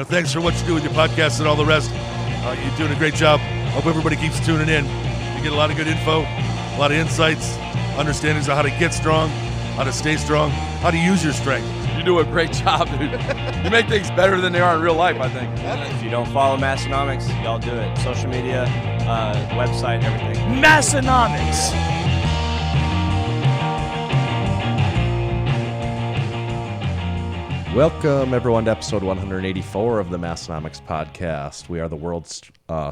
Thanks for what you do with your podcast and all the rest. You're doing a great job. Hope everybody keeps tuning in. You get a lot of good info, a lot of insights, understandings of how to get strong, how to stay strong, how to use your strength. You do a great job, dude. You make things better than they are in real life, I think. If you don't follow Massenomics, y'all do it. Social media, website, everything. Massenomics. Welcome, everyone, to episode 184 of the Massenomics podcast. We are the world's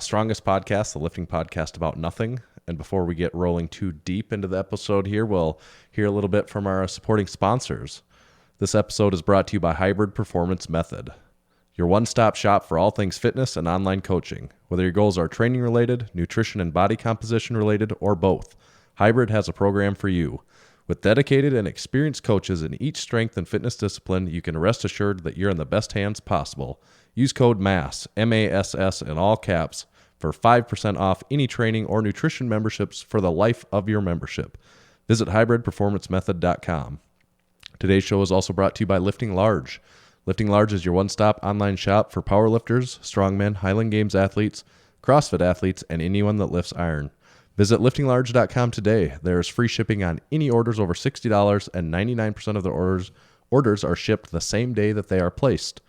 strongest podcast, the lifting podcast about nothing. And before we get rolling too deep into the episode here, we'll hear a little bit from our supporting sponsors. This episode is brought to you by Hybrid Performance Method, your one-stop shop for all things fitness and online coaching. Whether your goals are training-related, nutrition and body composition-related, or both, Hybrid has a program for you. With dedicated and experienced coaches in each strength and fitness discipline, you can rest assured that you're in the best hands possible. Use code MASS, M-A-S-S, in all caps, for 5% off any training or nutrition memberships for the life of your membership. Visit hybridperformancemethod.com. Today's show is also brought to you by Lifting Large. Lifting Large is your one-stop online shop for powerlifters, strongmen, Highland Games athletes, CrossFit athletes, and anyone that lifts iron. Visit liftinglarge.com today. There is free shipping on any orders over $60, and 99% of the orders are shipped the same day that they are placed.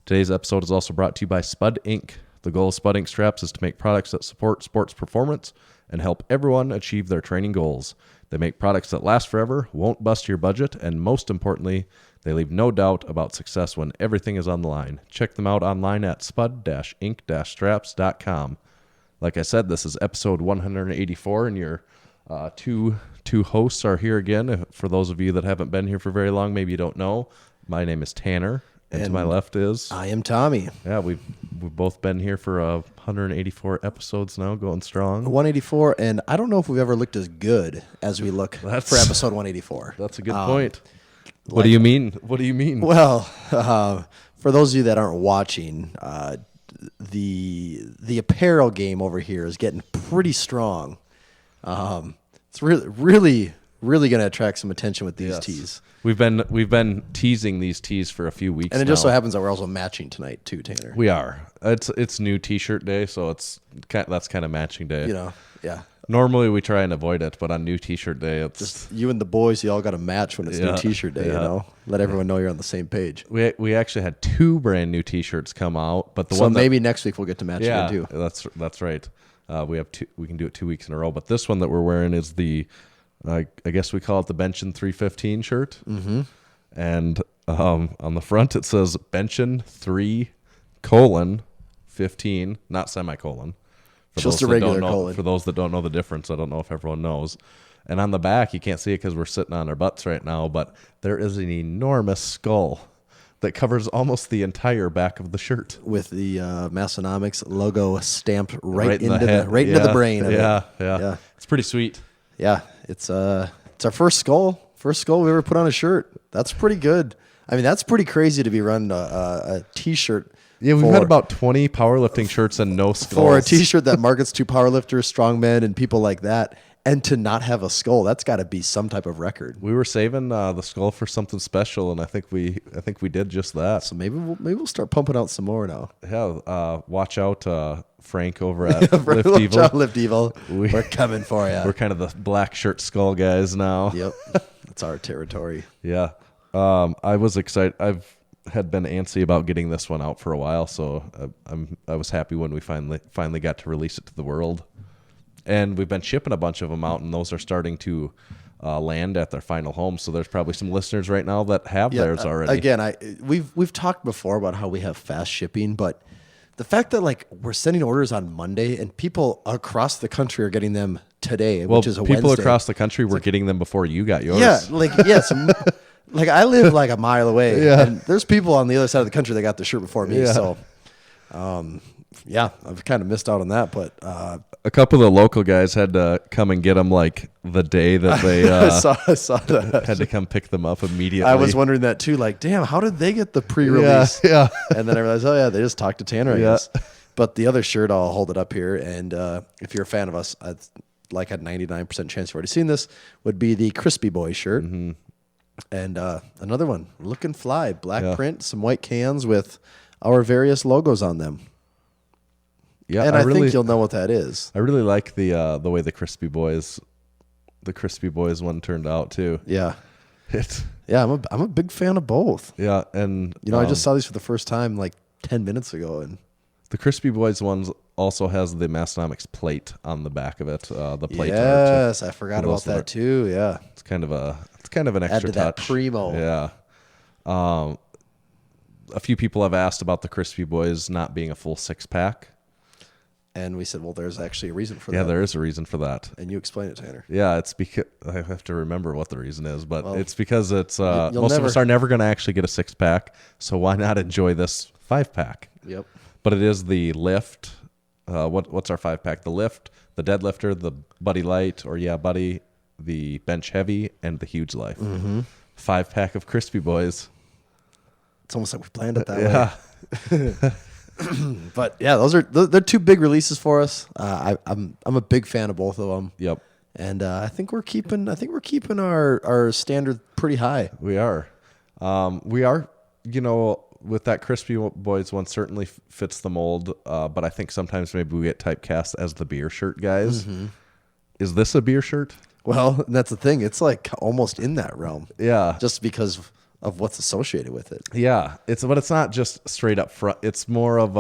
Today's episode is also brought to you by Spud Inc. The goal of Spud Inc. straps is to make products that support sports performance and help everyone achieve their training goals. They make products that last forever, won't bust your budget, and most importantly, they leave no doubt about success when everything is on the line. Check them out online at spud-inc-straps.com. Like I said, this is episode 184, and your two hosts are here again. For those of you that haven't been here for very long, maybe you don't know, my name is Tanner, and to my left is... I am Tommy. Yeah, we've both been here for 184 episodes now, going strong. 184, and I don't know if we've ever looked as good as we look for episode 184. That's a good point. What do you mean? What do you mean? Well, for those of you that aren't watching... The apparel game over here is getting pretty strong. It's really going to attract some attention with these tees. We've been teasing these tees for a few weeks, and it now. Just so happens that we're also matching tonight too, Tanner. We are. It's new T-shirt day, so that's kind of matching day. Yeah. Normally we try and avoid it, but on new T-shirt day, it's just you and the boys. You all got to match when it's new T-shirt day. Yeah. Let everyone know you're on the same page. We actually had 2 brand new T-shirts come out, but maybe next week we'll get to match again too. That's right. We have 2. We can do it 2 weeks in a row. But this one that we're wearing is the, I guess we call it the Benchin 315 shirt. Mm-hmm. And on the front it says Benchin 3:15, not semicolon. Just a regular colon. For those that don't know the difference, I don't know if everyone knows. And on the back, you can't see it because we're sitting on our butts right now, but there is an enormous skull that covers almost the entire back of the shirt. With the Massenomics logo stamped right into the brain of it. Yeah. It's pretty sweet. Yeah, it's our first skull we've ever put on a shirt. That's pretty good. I mean, that's pretty crazy to be running a T-shirt. Yeah, we've had about 20 powerlifting shirts and no skulls. For a T-shirt that markets to powerlifters, strongmen, and people like that, and to not have a skull, that's got to be some type of record. We were saving the skull for something special, and I think we did just that. So maybe we'll start pumping out some more now. Yeah, watch out, Frank over at Lift Evil. Watch out, Lift Evil. We're coming for you. We're kind of the black shirt skull guys now. Yep, that's our territory. Yeah, I was excited. Had been antsy about getting this one out for a while, so I was happy when we finally got to release it to the world. And we've been shipping a bunch of them out, and those are starting to land at their final home. So there's probably some listeners right now that have theirs already. Again, we've talked before about how we have fast shipping, but the fact that we're sending orders on Monday and people across the country are getting them today, which is a Wednesday. People across the country were getting them before you got yours. Yeah, yes. I live a mile away, and there's people on the other side of the country that got the shirt before me. Yeah. So, I've kind of missed out on that. But a couple of the local guys had to come and get them the day that they I saw that. Had to come pick them up immediately. I was wondering that too. Damn, how did they get the pre-release? Yeah. And then I realized, they just talked to Tanner, I guess. But the other shirt, I'll hold it up here. And if you're a fan of us, a 99% chance you've already seen this, would be the Crispy Boy shirt. Mm-hmm. And another one, looking fly, black print, some white cans with our various logos on them. Yeah, And I think you'll know what that is. I really like the way the Crispy Boys one turned out too. Yeah. It's Yeah, I'm a big fan of both. yeah, and I just saw these for the first time like 10 minutes ago, and the Crispy Boys ones also has the Massenomics plate on the back of it. The plate art. yes, I forgot For those about that that too. Yeah, It's kind of an add extra to that touch. primo. Yeah. A few people have asked about the Crispy Boys not being a full 6-pack. And we said, well, there's actually a reason for Yeah, that. there is a reason for that. And you explain it, Tanner. Yeah, it's because I have to remember what the reason is, but Well, it's because it's you'll most of never- us are never going to actually get a 6-pack, so why not enjoy this 5-pack? Yep. But it is the lift. What's our 5-pack? The lift, the deadlifter, the Buddy Light, or yeah, Buddy, the Bench Heavy, and the Huge Life. 5-pack of Crispy Boys. It's almost like we planned it that Yeah. way. But yeah, they're two big releases for us. I'm a big fan of both of them. Yep. And I think we're keeping our standard pretty high. We are. With that Crispy Boys one certainly fits the mold, but I think sometimes maybe we get typecast as the beer shirt guys. Is this a beer shirt? Well, that's the thing. It's like almost in that realm. Yeah. Just because of what's associated with it. Yeah. But it's not just straight up front. It's more of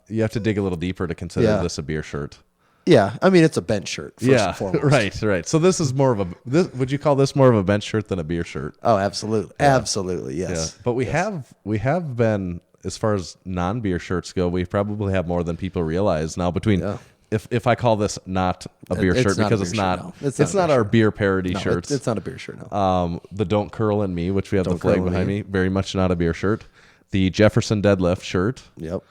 you have to dig a little deeper to consider this a beer shirt. Yeah. I mean, it's a bench shirt, first and foremost. Right. So this is more of would you call this more of a bench shirt than a beer shirt? Oh, absolutely. Yeah. Absolutely, yes. Yeah. But we have been, as far as non-beer shirts go, we probably have more than people realize now between if I call this not a beer shirt because it's not it's not our beer parody shirts. It's not a beer shirt, no. The Don't Curl in Me, which we have Don't the flag Curl in behind Me. me, very much not a beer shirt. The Jefferson Deadlift shirt. Yep.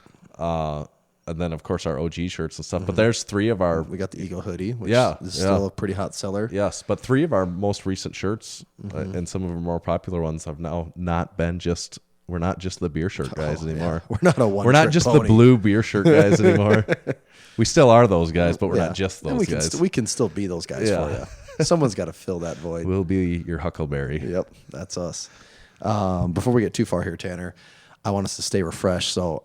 And then of course our OG shirts and stuff. But there's 3 of our We got the Eagle hoodie, which is yeah. still a pretty hot seller. yes, but 3 of our most recent shirts and some of our more popular ones have now not been just. We're not just the beer shirt guys anymore. We're not a one. We're not just the blue beer shirt guys anymore. We still are those guys, but we're not just And those guys. we can still be those guys for you. Someone's got to fill that void. We'll be your Huckleberry. Yep, that's us. Before we get too far here, Tanner, I want us to stay refreshed. So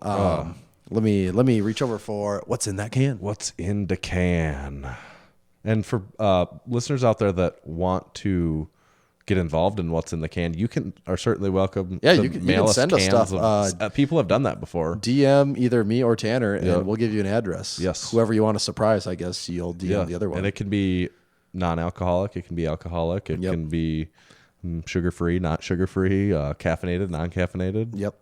let me reach over for what's in that can. What's in the can? And for listeners out there that want to get involved in what's in the can, you are certainly welcome. Yeah, to you can mail send us cans stuff. of- people have done that before. DM either me or Tanner, and Yep. we'll give you an address. Yes. Whoever you want to surprise, I guess you'll DM the other one. And it can be non-alcoholic. It can be alcoholic. It can be sugar-free, not sugar-free, caffeinated, non-caffeinated. Yep.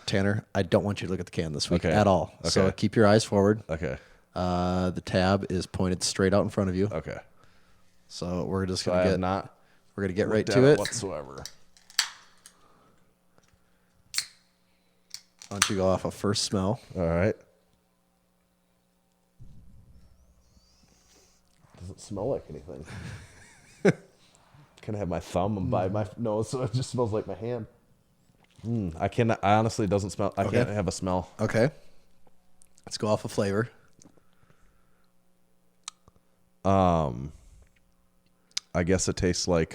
Tanner, I don't want you to look at the can this week Okay. at all. So Okay. keep your eyes forward. Okay. The tab is pointed straight out in front of you. Okay. So we're just So I gonna have get not we're gonna get right looked to at it. whatsoever. Why don't you go off a first smell? All right. Doesn't smell like anything. Can I have my thumb by my nose so it just smells like my hand? I honestly it doesn't smell. I can't have a smell. Okay. Let's go off a flavor. I guess it tastes like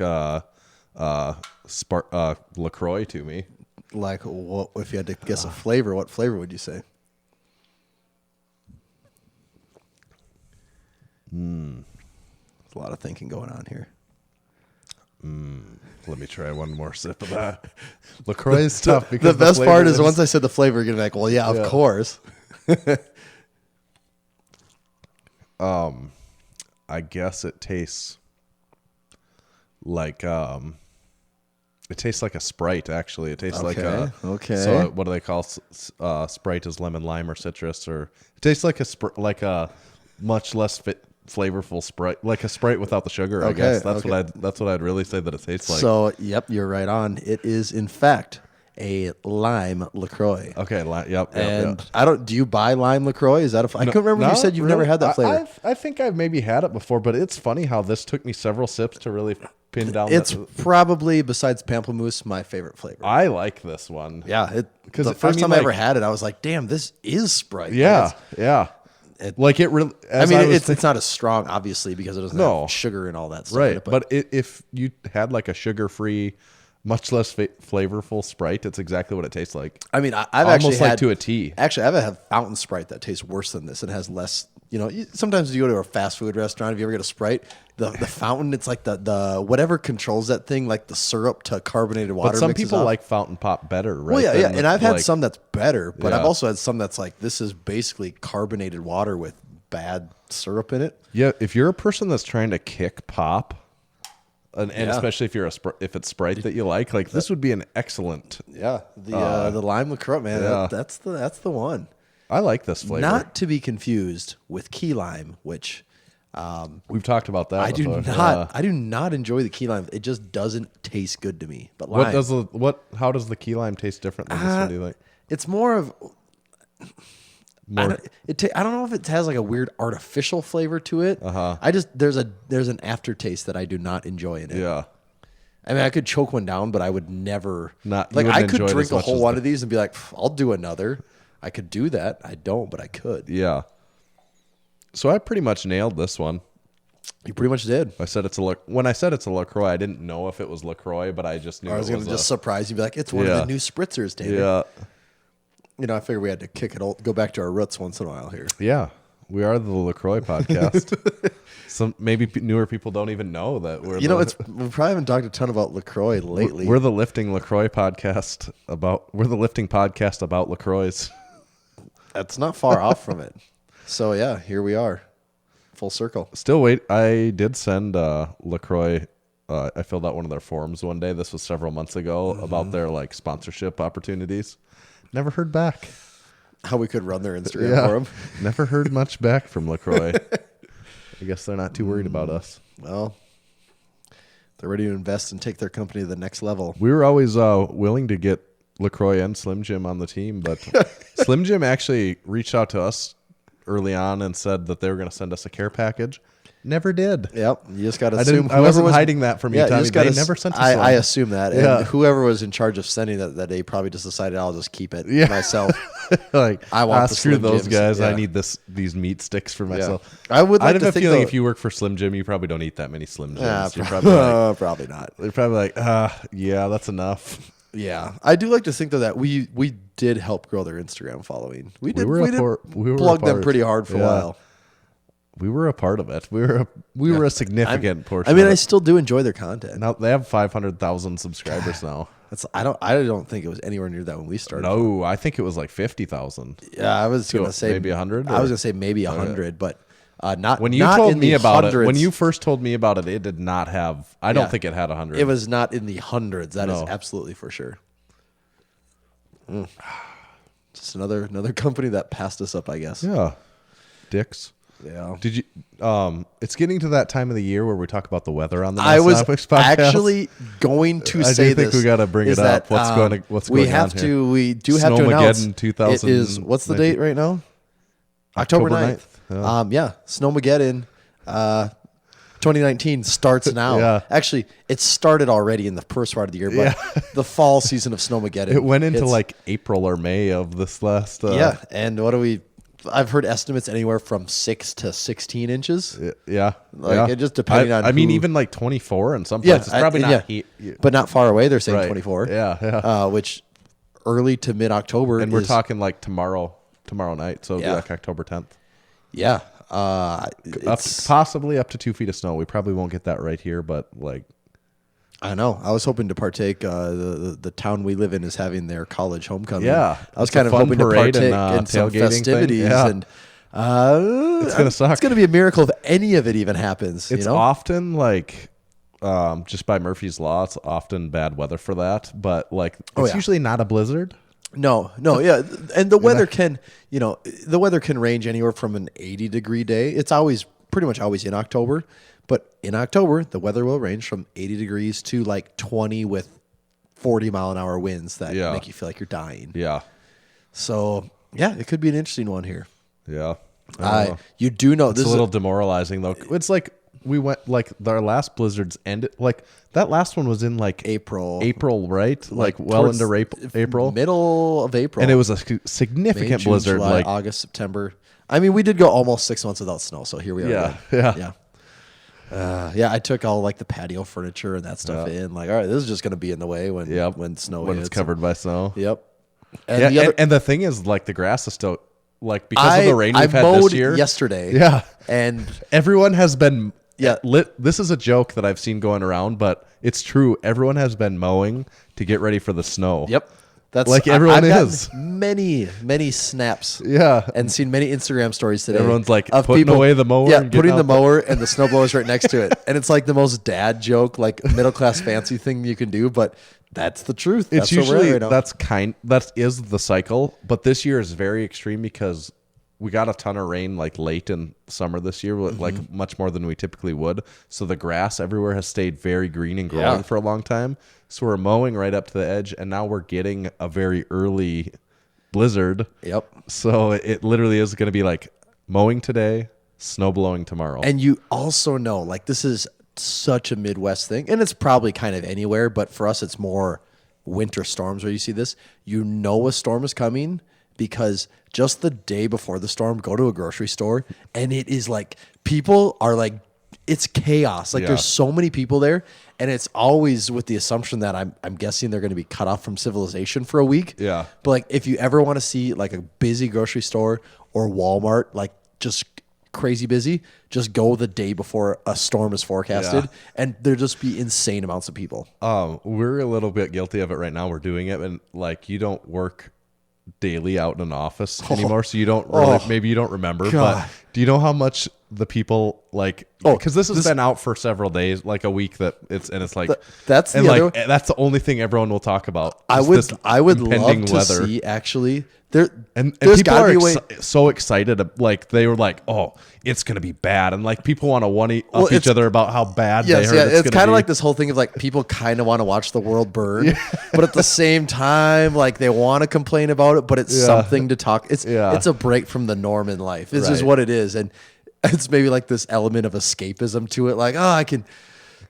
LaCroix to me. Like, what if you had to guess a flavor? What flavor would you say? There's a lot of thinking going on here. Let me try one more sip of that. LaCroix is tough The because best flavor part is once I said the flavor, you're gonna be like, well, yeah, of course. I guess it tastes like it tastes like a Sprite. Actually, it tastes like a okay. So what do they call Sprite? Is lemon, lime, or citrus? Or it tastes like a much less flavorful Sprite, like a Sprite without the sugar. I guess that's what I'd really say that it tastes like. So, yep, you're right on. It is in fact a lime LaCroix. Okay, yep. And do you buy lime LaCroix? Is that I couldn't remember if you said you've never had that flavor. I think I've maybe had it before, but it's funny how this took me several sips to really pin down. It's probably, besides pamplemousse, my favorite flavor. I like this one. Yeah, Because the first time I ever had it, I was like, "Damn, this is Sprite." Yeah, yeah. It's not as strong, obviously, because it doesn't No. have sugar and all that stuff. Right, in it, but if you had like a sugar-free much less flavorful Sprite. It's exactly what it tastes like. I mean, I've Almost actually like had to a T. Actually, I've had fountain Sprite that tastes worse than this. It has less. Sometimes you go to a fast food restaurant. If you ever get a Sprite, the fountain, it's like the whatever controls that thing, like the syrup to carbonated water. But some mixes people off. like fountain pop better, right? Well, yeah. And I've had like, some that's better, but Yeah. I've also had some that's like, this is basically carbonated water with bad syrup in it. Yeah, if you're a person that's trying to kick pop, and Yeah. especially if you're if it's Sprite that you like this would be an excellent. Yeah, the lime LaCroix, man. Yeah. That's the one. I like this flavor. Not to be confused with key lime, which We've talked about that. I do before. not. Yeah. I do not enjoy the key lime. It just doesn't taste good to me. But lime, How does the key lime taste different than this one? Do you think? it's more of. More, I don't know if it has like a weird artificial flavor to it. I just there's an aftertaste that I do not enjoy in it. yeah. I mean, I could choke one down, but I would never. Not- you like I wouldn't could enjoy it drink as a much whole as one the- of these and be like, I'll do another. I could do that. I don't, but I could. Yeah. So I pretty much nailed this one. You pretty much did. I said when I said it's a LaCroix, I didn't know if it was LaCroix, but I just knew I was it going was to just surprise you, be like, it's one Yeah. of the new spritzers, David. Yeah. I figured we had to go back to our roots once in a while here. Yeah. We are the LaCroix podcast. Some maybe newer people don't even know that we're We probably haven't talked a ton about LaCroix lately. we're the lifting LaCroix podcast about LaCroix. That's not far off from it. So yeah, here we are. Full circle. Still wait. I did send LaCroix. I filled out one of their forms one day. This was several months ago about their sponsorship opportunities. Never heard back. How we could run their Instagram for them. Never heard much back from LaCroix. I guess they're not too worried about us. Well, they're ready to invest and take their company to the next level. We were always willing to get LaCroix and Slim Jim on the team, but Slim Jim actually reached out to us early on and said that they were going to send us a care package. Never did. Yep. You just got to I assume. I wasn't hiding that from you, Yeah, Tommy. just gotta, They never sent us I one. assume that. Yeah. And whoever was in charge of sending that day probably just decided I'll just keep it myself. I want the screw Slim those Jims. guys. I Yeah. need these meat sticks for myself. I would like have to a think, feeling though- if you work for Slim Jim, you probably don't eat that many Slim Jims. You're probably, probably like, probably not. they're probably like, yeah, that's enough. Yeah, I do like to think though that we did help grow their Instagram following. We did were plug a them part. pretty hard for a Yeah. while. We were a part of it. We were a significant portion. I mean, of I it. still do enjoy their content. Now they have 500,000 subscribers now. I don't think it was anywhere near that when we started. No, I think it was like 50,000. Yeah, I was gonna say maybe 100. I was gonna say maybe 100, but not When you not told in me the about hundreds. it, when you first told me about it, it did not have. I don't Yeah. think it had 100. It was not in the hundreds. That is No. absolutely for sure. Just another company that passed us up, I guess. Yeah, dicks. Yeah. Did you? It's getting to that time of the year where we talk about the weather on the I was Massenomics podcast. actually going to I do say think this. we gotta bring is it up. that, What's we going have on to. here? We do have to announce. Snowmageddon 2000. It is. What's the date right now? October 9th. 9th. Yeah. Snowmageddon. 2019 starts now. Yeah. Actually, it started already in the first part of the year, but the fall season of Snowmageddon. It went into it's- like April or May of this last. yeah. And what do we? I've heard estimates anywhere from 6 to 16 inches. Yeah. Like, yeah. it just depending on I mean, who- even like 24 in some Yeah, places. Probably not yeah. heat. But not far away. They're saying Right. 24. Yeah. Which early to mid October. And we're talking like tomorrow night. So it'll Yeah. be like October 10th. Yeah. Possibly up to 2 feet of snow. We probably won't get that right here, but like. I know. I was hoping to partake. The town we live in is having their college homecoming. Yeah. I was It's a kind of fun hoping to parade partake and, in some tailgating thing. festivities, Yeah. and It's gonna suck. It's gonna be a miracle if any of it even happens. It's you know? often like, just by Murphy's Law, it's often bad weather for that. But like, it's yeah. usually not a blizzard. No, yeah, and the weather can, the weather can range anywhere from an 80-degree day. It's pretty much always in October, but in October the weather will range from 80 degrees to like 20 with 40-mile-an-hour winds that Yeah. make you feel like you're dying. Yeah. So yeah, it could be an interesting one here. Yeah. I don't know. You do know It's this a is little demoralizing though. It's like we went like our last blizzards ended like that last one was in like April, right? Like well towards into April, middle of April, and it was a May, significant June, blizzard. July, like August, September. I mean, we did go almost 6 months without snow, so here we are. Yeah, again. yeah. Yeah, I took all like the patio furniture and that stuff in. Like, all right, this is just going to be in the way when snow when hits. it's covered by snow. Yep. And the thing is, like, the grass is still like because of the rain we've had mowed this year. yesterday. Yeah, and everyone has been. Yeah, this is a joke that I've seen going around, but it's true. Everyone has been mowing to get ready for the snow. Yep. That's like everyone I've is. Many snaps. Yeah. And seen many Instagram stories today. Everyone's like of putting people, away the mower. Yeah, and getting putting the out mower and the snowblower's right next to it. And it's like the most dad joke, like middle class fancy thing you can do, but that's the truth. It's that's usually right now. that is the cycle, but this year is very extreme because we got a ton of rain like late in summer this year, like much more than we typically would. So the grass everywhere has stayed very green and growing for a long time. So we're mowing right up to the edge, and now we're getting a very early blizzard. Yep. So it literally is going to be like mowing today, snow blowing tomorrow. And you also know, like, this is such a Midwest thing, and it's probably kind of anywhere, but for us, it's more winter storms where you see this. You know a storm is coming because just the day before the storm, go to a grocery store, and it is like people are like, it's chaos. Like there's so many people there, and it's always with the assumption that I'm guessing they're going to be cut off from civilization for a week. Yeah. But like if you ever want to see like a busy grocery store or Walmart, like just crazy busy, just go the day before a storm is forecasted, and there'll just be insane amounts of people. We're a little bit guilty of it right now. We're doing it, and like you don't work daily out in an office anymore, so you don't really, maybe you don't remember, but do you know how much the people like, because this has been out for several days, like a week, that it's like that's the and other, like that's the only thing everyone will talk about. I would impending love to weather. see actually there, and there's people gotta are be a way. So excited, like they were like, oh, it's gonna be bad, and like people want to one-up each other about how bad they heard it's kind be. of like this whole thing of like people kind of want to watch the world burn, but at the same time, like they want to complain about it, but it's something to talk. It's a break from the norm in life. This is what it is, and it's maybe like this element of escapism to it. Like,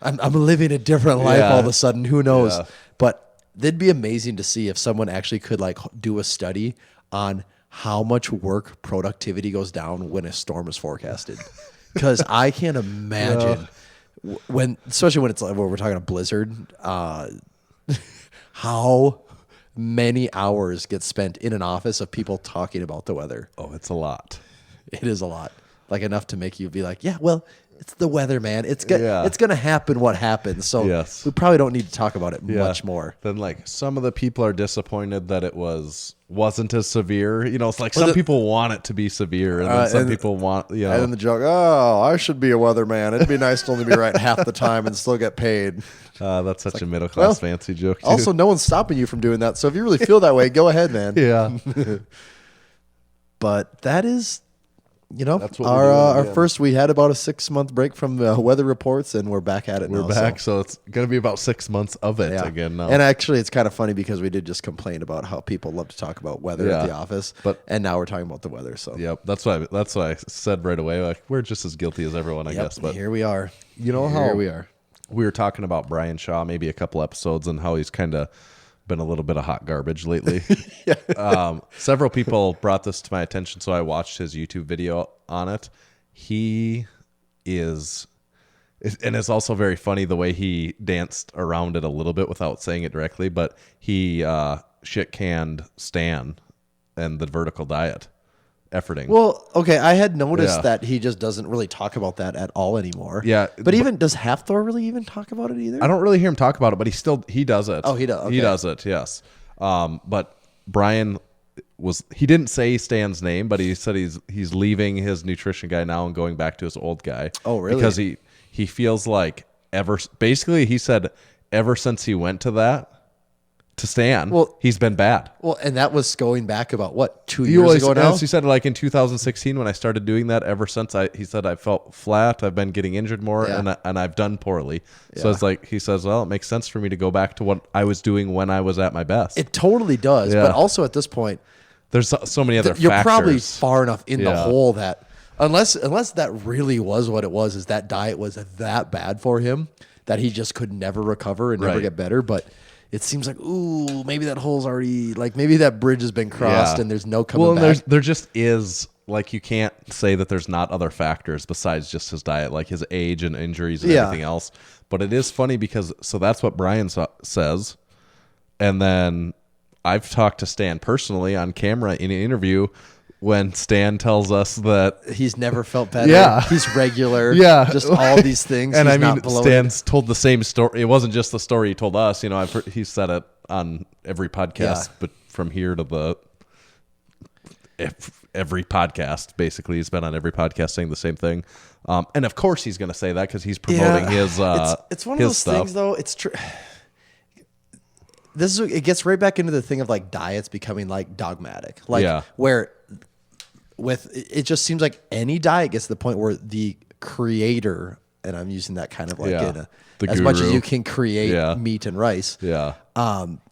I'm living a different life all of a sudden. Who knows? But it'd be amazing to see if someone actually could like do a study on how much work productivity goes down when a storm is forecasted. Because I can't imagine especially when it's like when we're talking a blizzard, how many hours get spent in an office of people talking about the weather. Oh, it's a lot. It is a lot. Like enough to make you be like, yeah, well, it's the weather, man. It's gonna happen what happens. So we probably don't need to talk about it much more. Then like some of the people are disappointed that it wasn't as severe. You know, it's like some people want it to be severe, and then some people want, you know. And then the joke, oh, I should be a weatherman. It'd be nice to only be right half the time and still get paid. That's such a middle class fancy joke too. Also, no one's stopping you from doing that. So if you really feel that way, go ahead, man. Yeah. But that is, you know, that's what our first. We had about a 6-month break from weather reports, and we're back at it now. We're back, so it's going to be about 6 months of it again now. And actually, it's kind of funny because we did just complain about how people love to talk about weather at the office, and now we're talking about the weather. So that's why I said right away, like we're just as guilty as everyone, I guess. But here we are. You know how here we are. We were talking about Brian Shaw maybe a couple episodes and how he's kind of been a little bit of hot garbage lately. Several people brought this to my attention, so I watched his YouTube video on it. He is, and it's also very funny the way he danced around it a little bit without saying it directly, but he shit-canned Stan and the vertical diet efforting. Well, okay, I had noticed that he just doesn't really talk about that at all anymore. Yeah. But even, does Hafthor really even talk about it either? I don't really hear him talk about it, but he does it. Oh, he does? Okay. He does it, yes. But Brian he didn't say Stan's name, but he said he's leaving his nutrition guy now and going back to his old guy. Oh, really? Because he feels like basically he said ever since he went to Stan, he's been bad. Well, and that was going back about, what, 2 years ago now? He said like in 2016 when I started doing that, ever since he said I felt flat, I've been getting injured more, and I've done poorly. So it's like, he says, well, it makes sense for me to go back to what I was doing when I was at my best. It totally does. But also at this point, there's so many other factors. You're probably far enough in the hole that unless that really was what it was, is that diet was that bad for him that he just could never recover and never get better. But it seems like, ooh, maybe that hole's already, like maybe that bridge has been crossed and there's no coming back. There just is like you can't say that there's not other factors besides just his diet, like his age and injuries and Yeah. everything else. But it is funny because so that's what Brian says, and then I've talked to Stan personally on camera in an interview when Stan tells us that He's never felt better. Yeah. He's regular. Yeah. Just all these things. and He's I mean not bloated. Stan's told the same story. It wasn't just the story he told us. You know, I've heard, he's said it on every podcast, Yeah. but from here to the every podcast, basically, he's been on every podcast saying the same thing. And of course, he's going to say that because he's promoting his. It's one of his those stuff. things, though. It's true. It gets right back into the thing of like diets becoming like dogmatic, like Yeah. where with it just seems like any diet gets to the point where the creator, and I'm using that kind of like Yeah. in a, The as much as guru. you can create Yeah. meat and rice. Yeah.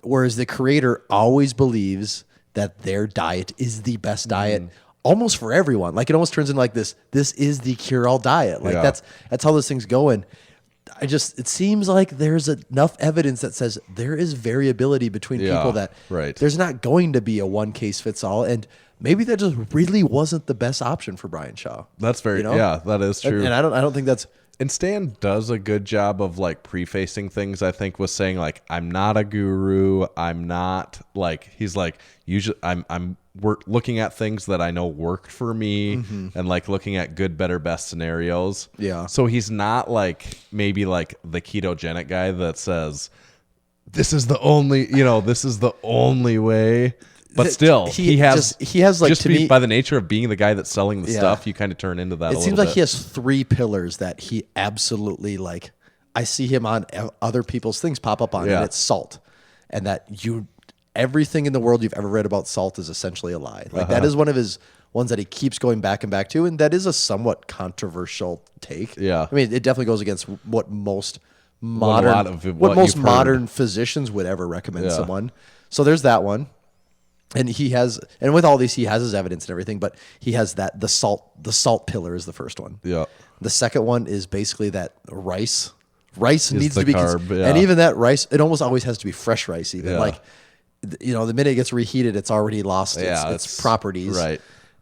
Whereas the creator always believes that their diet is the best diet almost for everyone. Like it almost turns into like this is the cure all diet. Like Yeah. that's how those things go. And it seems like there's enough evidence that says there is variability between Yeah, people that right. there's not going to be a one case fits all. And maybe that just really wasn't the best option for Brian Shaw. That's very You know? yeah, that is true. And I don't think that's And Stan does a good job of like prefacing things, I think, with saying like, I'm not a guru. I'm not like, he's like, usually we're looking at things that I know work for me and like looking at good, better, best scenarios. Yeah. So he's not like maybe like the ketogenic guy that says, this is the only way. But still, he has like, just to me, by the nature of being the guy that's selling the Yeah. stuff, you kind of turn into that. it a seems little like bit. he has three pillars that he absolutely like. I see him on other people's things pop up on, Yeah. and it's salt, and that everything in the world you've ever read about salt is essentially a lie. Like that is one of his ones that he keeps going back and back to, and that is a somewhat controversial take. Yeah. I mean, it definitely goes against what most a lot modern of what what most you've heard. modern physicians would ever recommend Yeah. someone. So there's that one. And with all these, he has his evidence and everything, but he has the salt pillar is the first one. Yeah. The second one is basically that rice needs the to be, carb, yeah. and even that rice, it almost always has to be fresh rice. Even Yeah. like, the minute it gets reheated, it's already lost Yeah, its it's- properties. right.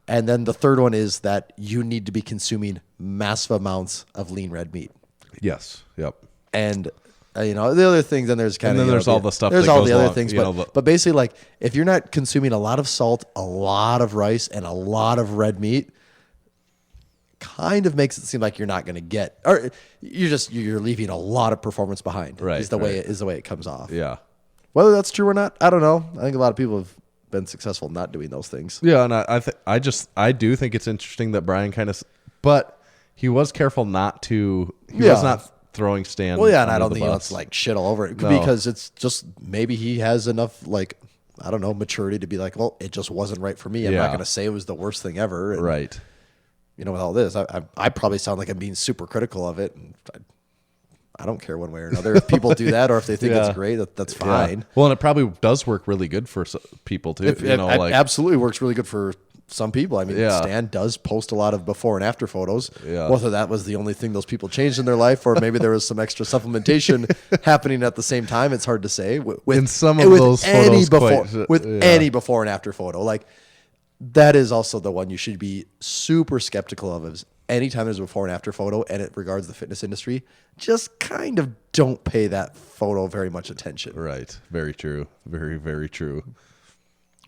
And then the third one is that you need to be consuming massive amounts of lean red meat. Yes. Yep. And the other things, then there's kind And of then there's all the stuff There's that all goes the other along, things, you know, but basically, like if you're not consuming a lot of salt, a lot of rice, and a lot of red meat, kind of makes it seem like you're not going to get, or you're leaving a lot of performance behind. Right, Is the way right. it comes off. Yeah. Whether that's true or not, I don't know. I think a lot of people have been successful not doing those things. Yeah, and I do think it's interesting that Brian but he was careful not to. He was Yeah. not throwing Stan. Well, yeah, and I under don't the think he bus. wants to like shit all over it No. because it's just maybe he has enough like, I don't know, maturity to be like, well, it just wasn't right for me. I'm not Yeah. going to say it was the worst thing ever. And, Right. with all this, I probably sound like I'm being super critical of it. And I don't care one way or another. If people do that or if they think Yeah. it's great, that's Yeah. fine. Well, and it probably does work really good for people too. It absolutely works really good for some people. I mean, Yeah. Stan does post a lot of before and after photos. Yeah. Whether that was the only thing those people changed in their life, or maybe there was some extra supplementation happening at the same time. It's hard to say. With In some of those any photos, before, quite- with yeah. any before and after photo, like that is also the one you should be super skeptical of. Is anytime there's a before and after photo, and it regards the fitness industry, just kind of don't pay that photo very much attention. Right. Very true. Very, very true.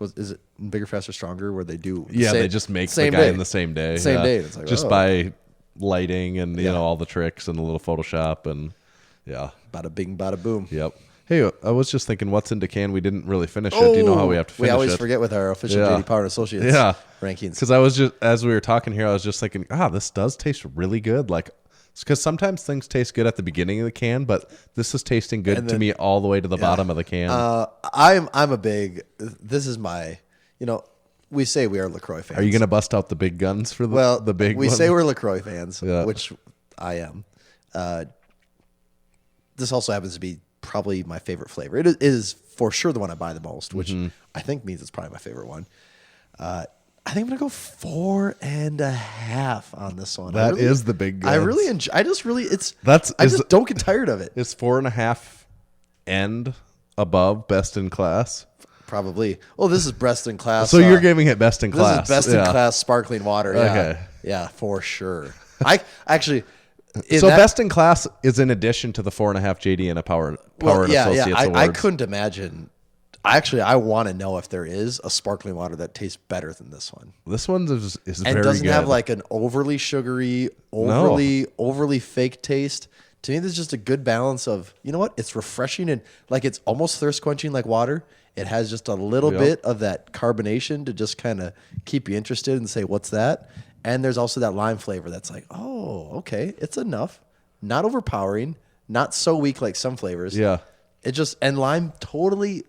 Is it Bigger, Faster, Stronger where they do? Yeah, same- they just make the same guy day. in the same day. Same yeah. day. It's like, just oh. by lighting and Yeah. all the tricks and the little Photoshop and yeah. Bada bing, bada boom. Yep. Hey, I was just thinking, what's in Decan? We didn't really finish it. Do you know how we have to finish We always it? forget with our official Yeah. JD Power and Associates Yeah. rankings. Because I was just, as we were talking here, I was just thinking, this does taste really good. Like, because sometimes things taste good at the beginning of the can, but this is tasting good And to then- me all the way to the bottom of the can. I'm a big. This is my. We say we are LaCroix fans. Are you going to bust out the big guns for the big we one? say we're LaCroix fans, Yeah. which I am. This also happens to be probably my favorite flavor. It is for sure the one I buy the most, which Mm-hmm. I think means it's probably my favorite one. I think I'm gonna go 4.5 on this one. That is the big I guns. really enjoy. I just Is- don't get tired of it. Is 4.5 end above best in class? Probably. Oh, this is best in class. So you're giving it best in class. This is best in class sparkling water. Yeah. Okay. Yeah, for sure. I actually. Best in class is in addition to the 4.5 JD and a Power and Associates awards. I couldn't imagine. I want to know if there is a sparkling water that tastes better than this one. This one is and very good. Doesn't have like an overly sugary, overly fake taste. To me, there's just a good balance of, you know what? It's refreshing and like it's almost thirst quenching like water. It has just a little bit of that carbonation to just kind of keep you interested and say, what's that? And there's also that lime flavor that's like, oh, okay, it's enough. Not overpowering, not so weak like some flavors. Yeah. It just, and lime totally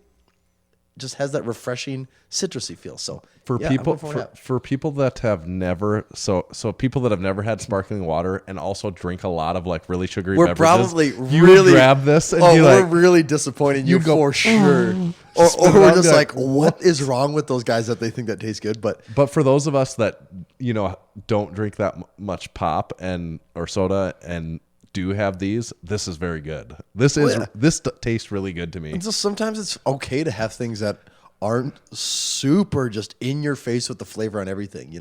just has that refreshing citrusy feel. So for people that have never people that have never had sparkling water and also drink a lot of like really sugary we're beverages, probably you really grab this and we're really disappointing you for sure. Or we're just like, what is wrong with those guys that they think that tastes good? But for those of us that don't drink that much pop or soda and do have these, this is very good. This tastes really good to me. And just sometimes it's okay to have things that aren't super just in your face with the flavor on everything,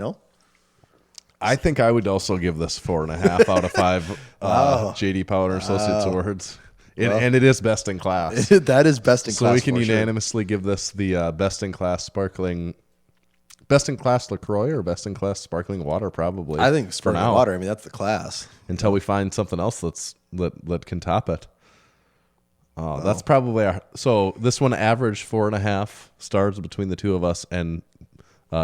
I think I would also give this 4.5 out of 5 JD Power and Associates awards. And it is best in class. That is best in class. So we can unanimously give this the best in class LaCroix or best in class sparkling water, probably. I think sparkling water. I mean, that's the class. Until we find something else that can top it. That's probably so this one averaged 4.5 stars between the two of us and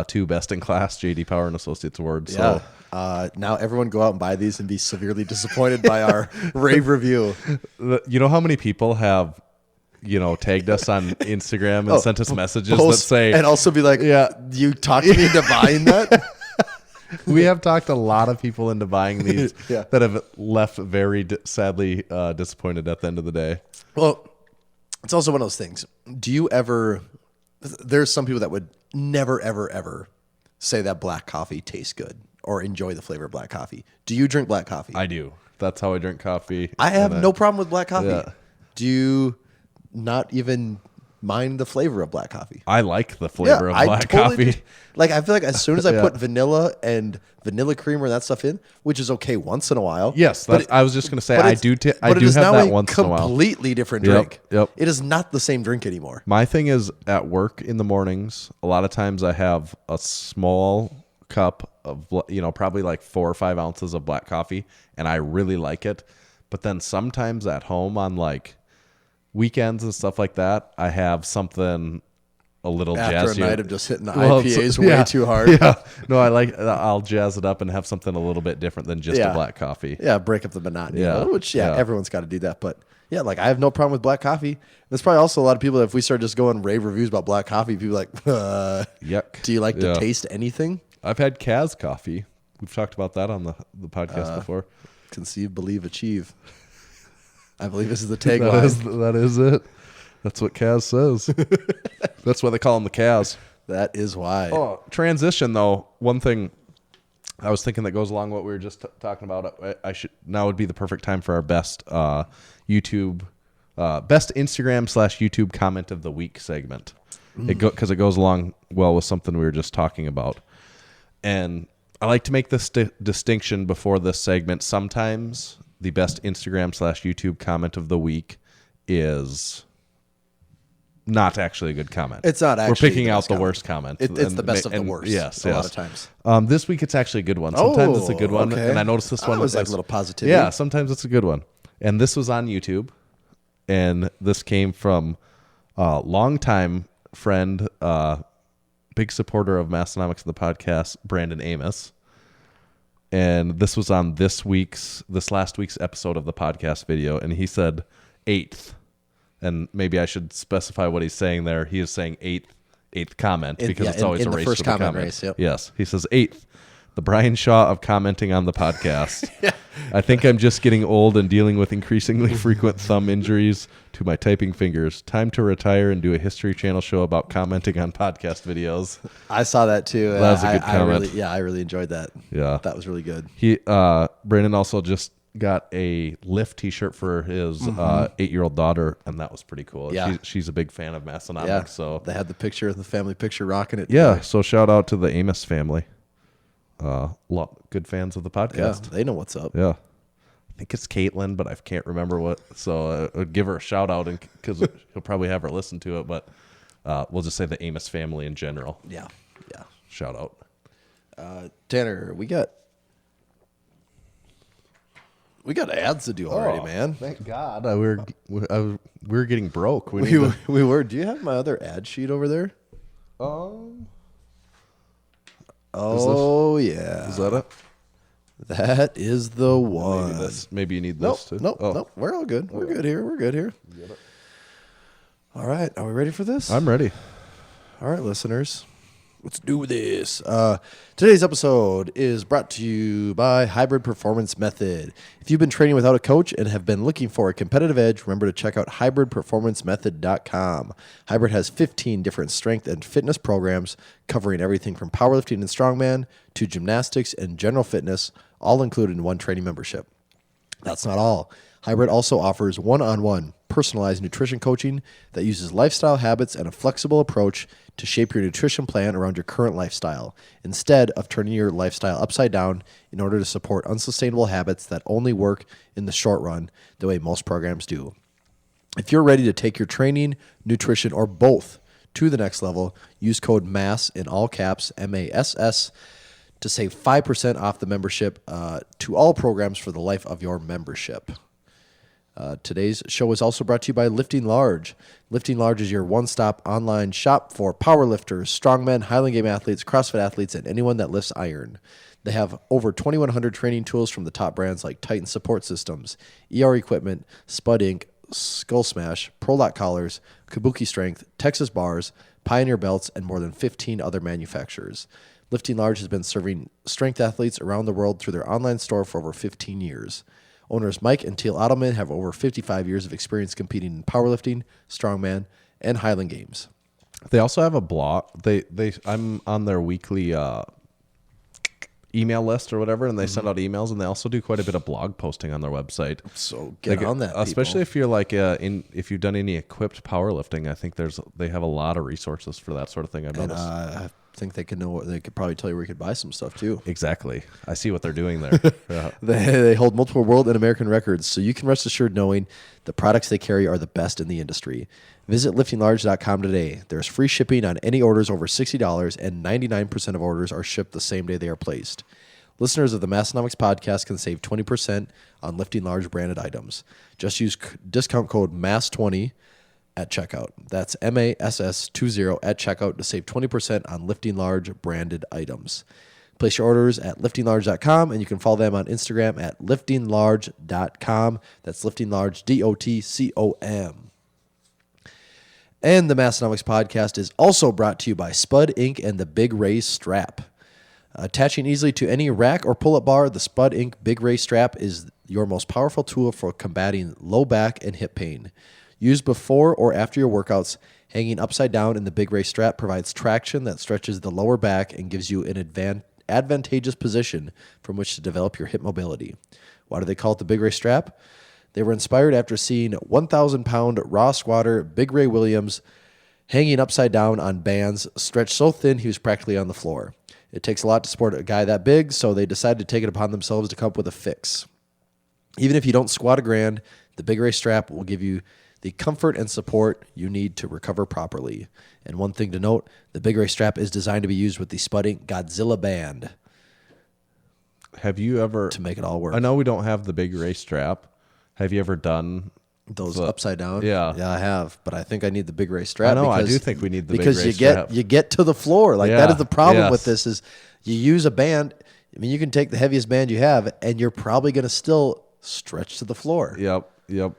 2 best in class JD Power and Associates awards. Yeah. So now everyone go out and buy these and be severely disappointed by our rave review. You know how many people have tagged us on Instagram and sent us messages that say, and also be like, yeah, you talked me into buying that. We have talked a lot of people into buying these Yeah. that have left very sadly disappointed at the end of the day. Well, it's also one of those things. Do you ever? There's some people that would never, ever, ever say that black coffee tastes good or enjoy the flavor of black coffee. Do you drink black coffee? I do. That's how I drink coffee. I have no problem with black coffee. Yeah. Do you not even mind the flavor of black coffee? I like the flavor of black coffee. Like, I feel like as soon as I put vanilla and vanilla creamer and that stuff in, which is okay once in a while. Yes, I was just going to say I do have that once in a while. Completely different drink. Yep. It is not the same drink anymore. My thing is at work in the mornings, a lot of times I have a small cup of, probably like 4 or 5 ounces of black coffee, and I really like it. But then sometimes at home on like weekends and stuff like that, I have something a little jazzier. After a night of just hitting the IPAs way too hard. Yeah. No, I'll jazz it up and have something a little bit different than just a black coffee. Yeah, break up the monotony. Yeah. Which, everyone's got to do that. But yeah, like I have no problem with black coffee. There's probably also a lot of people that if we start just going rave reviews about black coffee, people are like, yuck. Do you like to taste anything? I've had Kaz coffee. We've talked about that on the podcast before. Conceive, believe, achieve. I believe this is the tagline. That is it. That's what Kaz says. That's why they call him the Kaz. That is why. Oh, transition though. One thing I was thinking that goes along what we were just talking about. Now would be the perfect time for our best YouTube, best Instagram / YouTube comment of the week segment. Because it goes along well with something we were just talking about. And I like to make this distinction before this segment. Sometimes the best Instagram / YouTube comment of the week is not actually a good comment. It's not actually. We're picking out the worst comment. It's the best of the worst. Yes, a lot of times. This week it's actually a good one. Sometimes it's a good one, okay. and I noticed this one was like a little positivity. Yeah, sometimes it's a good one. And this was on YouTube, and this came from a longtime friend, big supporter of Massenomics, the podcast, Brandon Amos. And this was on this last week's episode of the podcast video, and he said 8th. And maybe I should specify what he's saying there. He is saying eighth comment because it's always a race first for the comment comment. race. Yep. Yes, he says 8th. The Brian Shaw of commenting on the podcast. I think I'm just getting old and dealing with increasingly frequent thumb injuries to my typing fingers. Time to retire and do a History Channel show about commenting on podcast videos. I saw that too. That was a good comment. I really enjoyed that. Yeah. That was really good. Brandon also just got a Lift T-shirt for his 8-year-old daughter, and that was pretty cool. Yeah. She's a big fan of Massenomics, Yeah. so They had the family picture rocking it. yeah. today. So shout out to the Amos family. Good fans of the Yeah. podcast. They know what's up. Yeah. I think it's Caitlin, but I can't remember what. So I'd give her a shout out because he'll probably have her listen to it. But we'll just say the Amos family in general. Yeah. Yeah. Shout out. Tanner, we got ads to do already, man. Thank God. We were getting broke. We were. Do you have my other ad sheet over there? Oh, yeah. Is that it? That is the one. Maybe you need Nope, this too. nope. We're all good. We're good here. All right. Are we ready for this? I'm ready. All right, listeners. Let's do this. Today's episode is brought to you by Hybrid Performance Method. If you've been training without a coach and have been looking for a competitive edge, remember to check out hybridperformancemethod.com. Hybrid has 15 different strength and fitness programs covering everything from powerlifting and strongman to gymnastics and general fitness, all included in one training membership. That's not all. Hybrid also offers one-on-one personalized nutrition coaching that uses lifestyle habits and a flexible approach to shape your nutrition plan around your current lifestyle, instead of turning your lifestyle upside down in order to support unsustainable habits that only work in the short run the way most programs do. If you're ready to take your training, nutrition, or both to the next level, use code MASS in all caps, MASS, to save 5% off the membership to all programs for the life of your membership. Today's show is also brought to you by Lifting Large. Lifting Large is your one-stop online shop for powerlifters, strongmen, Highland Game athletes, CrossFit athletes, and anyone that lifts iron. They have over 2,100 training tools from the top brands like Titan Support Systems, ER Equipment, Spud Inc., Skull Smash, Pro Lock Collars, Kabuki Strength, Texas Bars, Pioneer Belts, and more than 15 other manufacturers. Lifting Large has been serving strength athletes around the world through their online store for over 15 years. Owners Mike and Teal Ottoman have over 55 years of experience competing in powerlifting, strongman, and Highland Games. They also have a blog. I'm on their weekly email list or whatever, and they send out emails, and they also do quite a bit of blog posting on their website. So get on that, especially people. if you're like if you've done any equipped powerlifting. I think they have a lot of resources for that sort of thing. I've noticed. I think they could probably tell you where you could buy some stuff too. Exactly. I see what they're doing there. Yeah. They hold multiple world and American records, so you can rest assured knowing the products they carry are the best in the industry. Visit liftinglarge.com today. There's free shipping on any orders over $60, and 99% of orders are shipped the same day they are placed. Listeners of the Massenomics podcast can save 20% on Lifting Large branded items. Just use discount code MASS20 at checkout. That's MASS20 at checkout to save 20% on Lifting Large branded items. Place your orders at liftinglarge.com, and you can follow them on Instagram at liftinglarge.com. That's liftinglarge, DOTCOM. And the Massenomics podcast is also brought to you by Spud Inc. and the Big Ray Strap. Attaching easily to any rack or pull-up bar, the Spud Inc. Big Ray Strap is your most powerful tool for combating low back and hip pain. Used before or after your workouts, hanging upside down in the Big Ray Strap provides traction that stretches the lower back and gives you an advantageous position from which to develop your hip mobility. Why do they call it the Big Ray Strap? They were inspired after seeing 1,000-pound raw squatter Big Ray Williams hanging upside down on bands stretched so thin he was practically on the floor. It takes a lot to support a guy that big, so they decided to take it upon themselves to come up with a fix. Even if you don't squat a grand, the Big Ray Strap will give you the comfort and support you need to recover properly. And one thing to note, the Big Ray Strap is designed to be used with the Spud Inc. Godzilla band. Have you ever... To make it all work. I know we don't have the Big Ray Strap. Have you ever done... Those upside down? Yeah. Yeah, I have. But I think I need the Big Ray Strap. I know, I do think we need the Big Ray Strap. Because you get to the floor. Like, Yeah, that is the problem with yes. this is you use a band. I mean, you can take the heaviest band you have, and you're probably going to still stretch to the floor. Yep.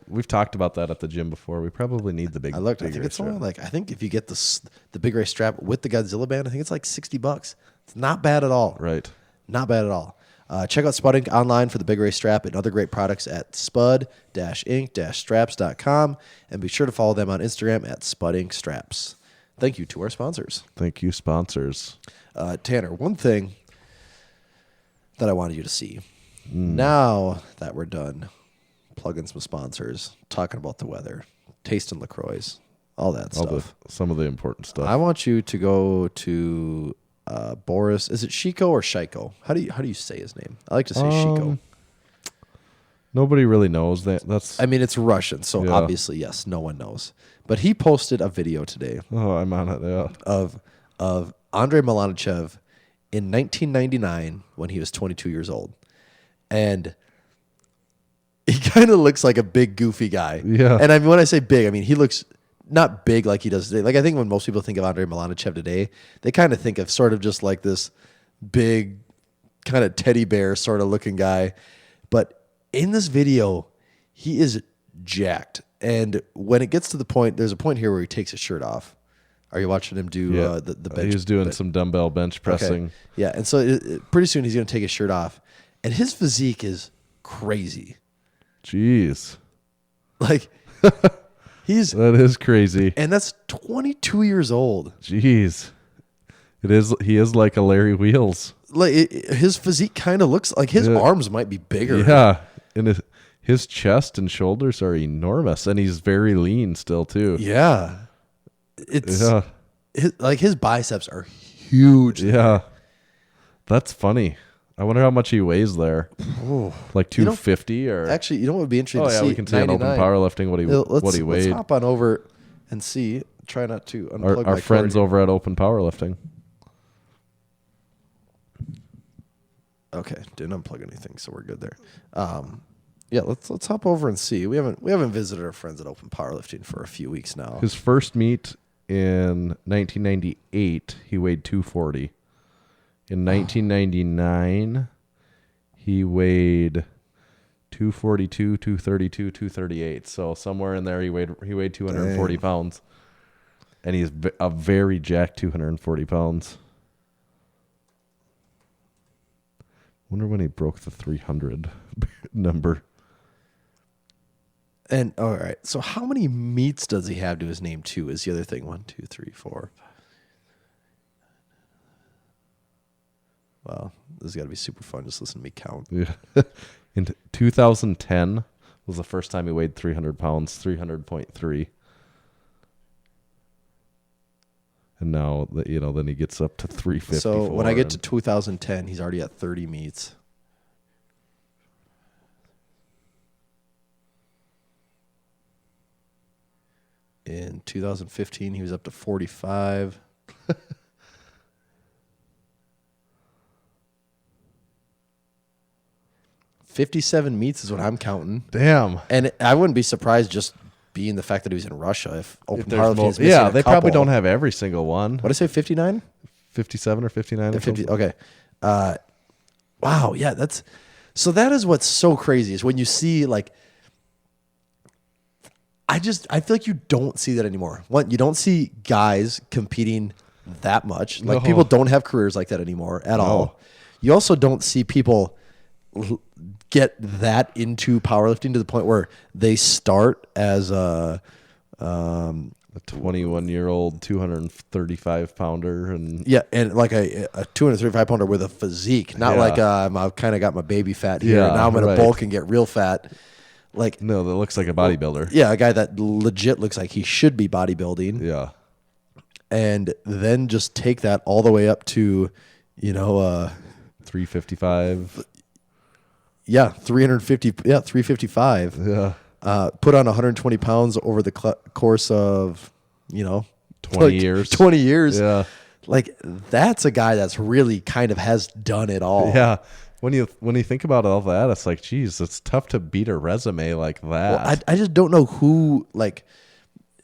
We've talked about that at the gym before. We probably need the big. I looked. I Big think Ray it's only Strap. I think if you get the Big Ray Strap with the Godzilla band, I think it's like $60. It's not bad at all. Right. Not bad at all. Check out Spud Inc. online for the Big Ray Strap and other great products at spud-inc-straps.com, and be sure to follow them on Instagram at Spud Inc. Straps. Thank you to our sponsors. Thank you, sponsors. Tanner, one thing that I wanted you to see Now that we're done, plug in some sponsors, talking about the weather, tasting LaCroix, all that stuff. Some of the important stuff. I want you to go to Boris. Is it Shiko or Shiko? How do you say his name? I like to say Shiko. Nobody really knows that. I mean, it's Russian, so obviously, yes, no one knows. But he posted a video today. Oh, I'm on it. Yeah. Of Andrey Malanichev in 1999 when he was 22 years old, and he kind of looks like a big, goofy guy. Yeah. And I mean, when I say big, I mean he looks not big like he does today. Like I think when most people think of Andrey Malanichev today, they kind of think of sort of just like this big, kind of teddy bear sort of looking guy, but in this video, he is jacked. And when it gets to the point, there's a point here where he takes his shirt off. Are you watching him do the bench? He was doing some dumbbell bench pressing. Okay. Yeah, and so pretty soon he's going to take his shirt off. And his physique is crazy. Jeez. Like, that is crazy. And that's 22 years old. Jeez. He is like a Larry Wheels. Like his physique kind of looks like his arms might be bigger. Yeah. And his chest and shoulders are enormous, and he's very lean still too. Yeah. His biceps are huge. Yeah. That's funny. I wonder how much he weighs there. Oh, like 250 or actually, you know what would be interesting to see? We can see on Open Powerlifting what he weighed. Let's hop on over and see. Try not to unplug our friends over at Open Powerlifting. Okay, didn't unplug anything, so we're good there. Yeah, let's hop over and see. We haven't visited our friends at Open Powerlifting for a few weeks now. His first meet in 1998, he weighed 240. In 1999, he weighed 242, 232, 238. So somewhere in there, he weighed 240 pounds, and he's a very jacked 240 pounds. Wonder when he broke the 300 number. And all right, so how many meets does he have to his name too? Is the other thing 1, 2, 3, 4. Wow, this has got to be super fun. Just listen to me count. Yeah. In 2010 was the first time he weighed 300 pounds, 300.3. And now then he gets up to 354. So when I get to 2010, he's already at 30 meets. In 2015, he was up to 45. 57 meets is what I'm counting. Damn. And I wouldn't be surprised just being the fact that he was in Russia if Open Powerlifting is missing yeah, a they couple. probably don't have every single one. What did I say, 59? 57 or 59 or 50, something. okay. Wow, yeah, that is what's so crazy is when you see like I feel like you don't see that anymore. You don't see guys competing that much. Like people don't have careers like that anymore at all. You also don't see people get that into powerlifting to the point where they start as a 21-year-old 235 pounder and like a 235 pounder with a physique, not like I've kind of got my baby fat here. Now I'm gonna bulk and get real fat. Like no, that looks like a bodybuilder. Yeah, a guy that legit looks like he should be bodybuilding. Yeah, and then just take that all the way up to 355. Yeah, 350. Yeah, 355. Yeah. Put on 120 pounds over the course of 20 years. 20 years. Yeah. Like that's a guy that's really kind of has done it all. Yeah. When you think about all that, it's like, geez, it's tough to beat a resume like that. Well, I just don't know who, like,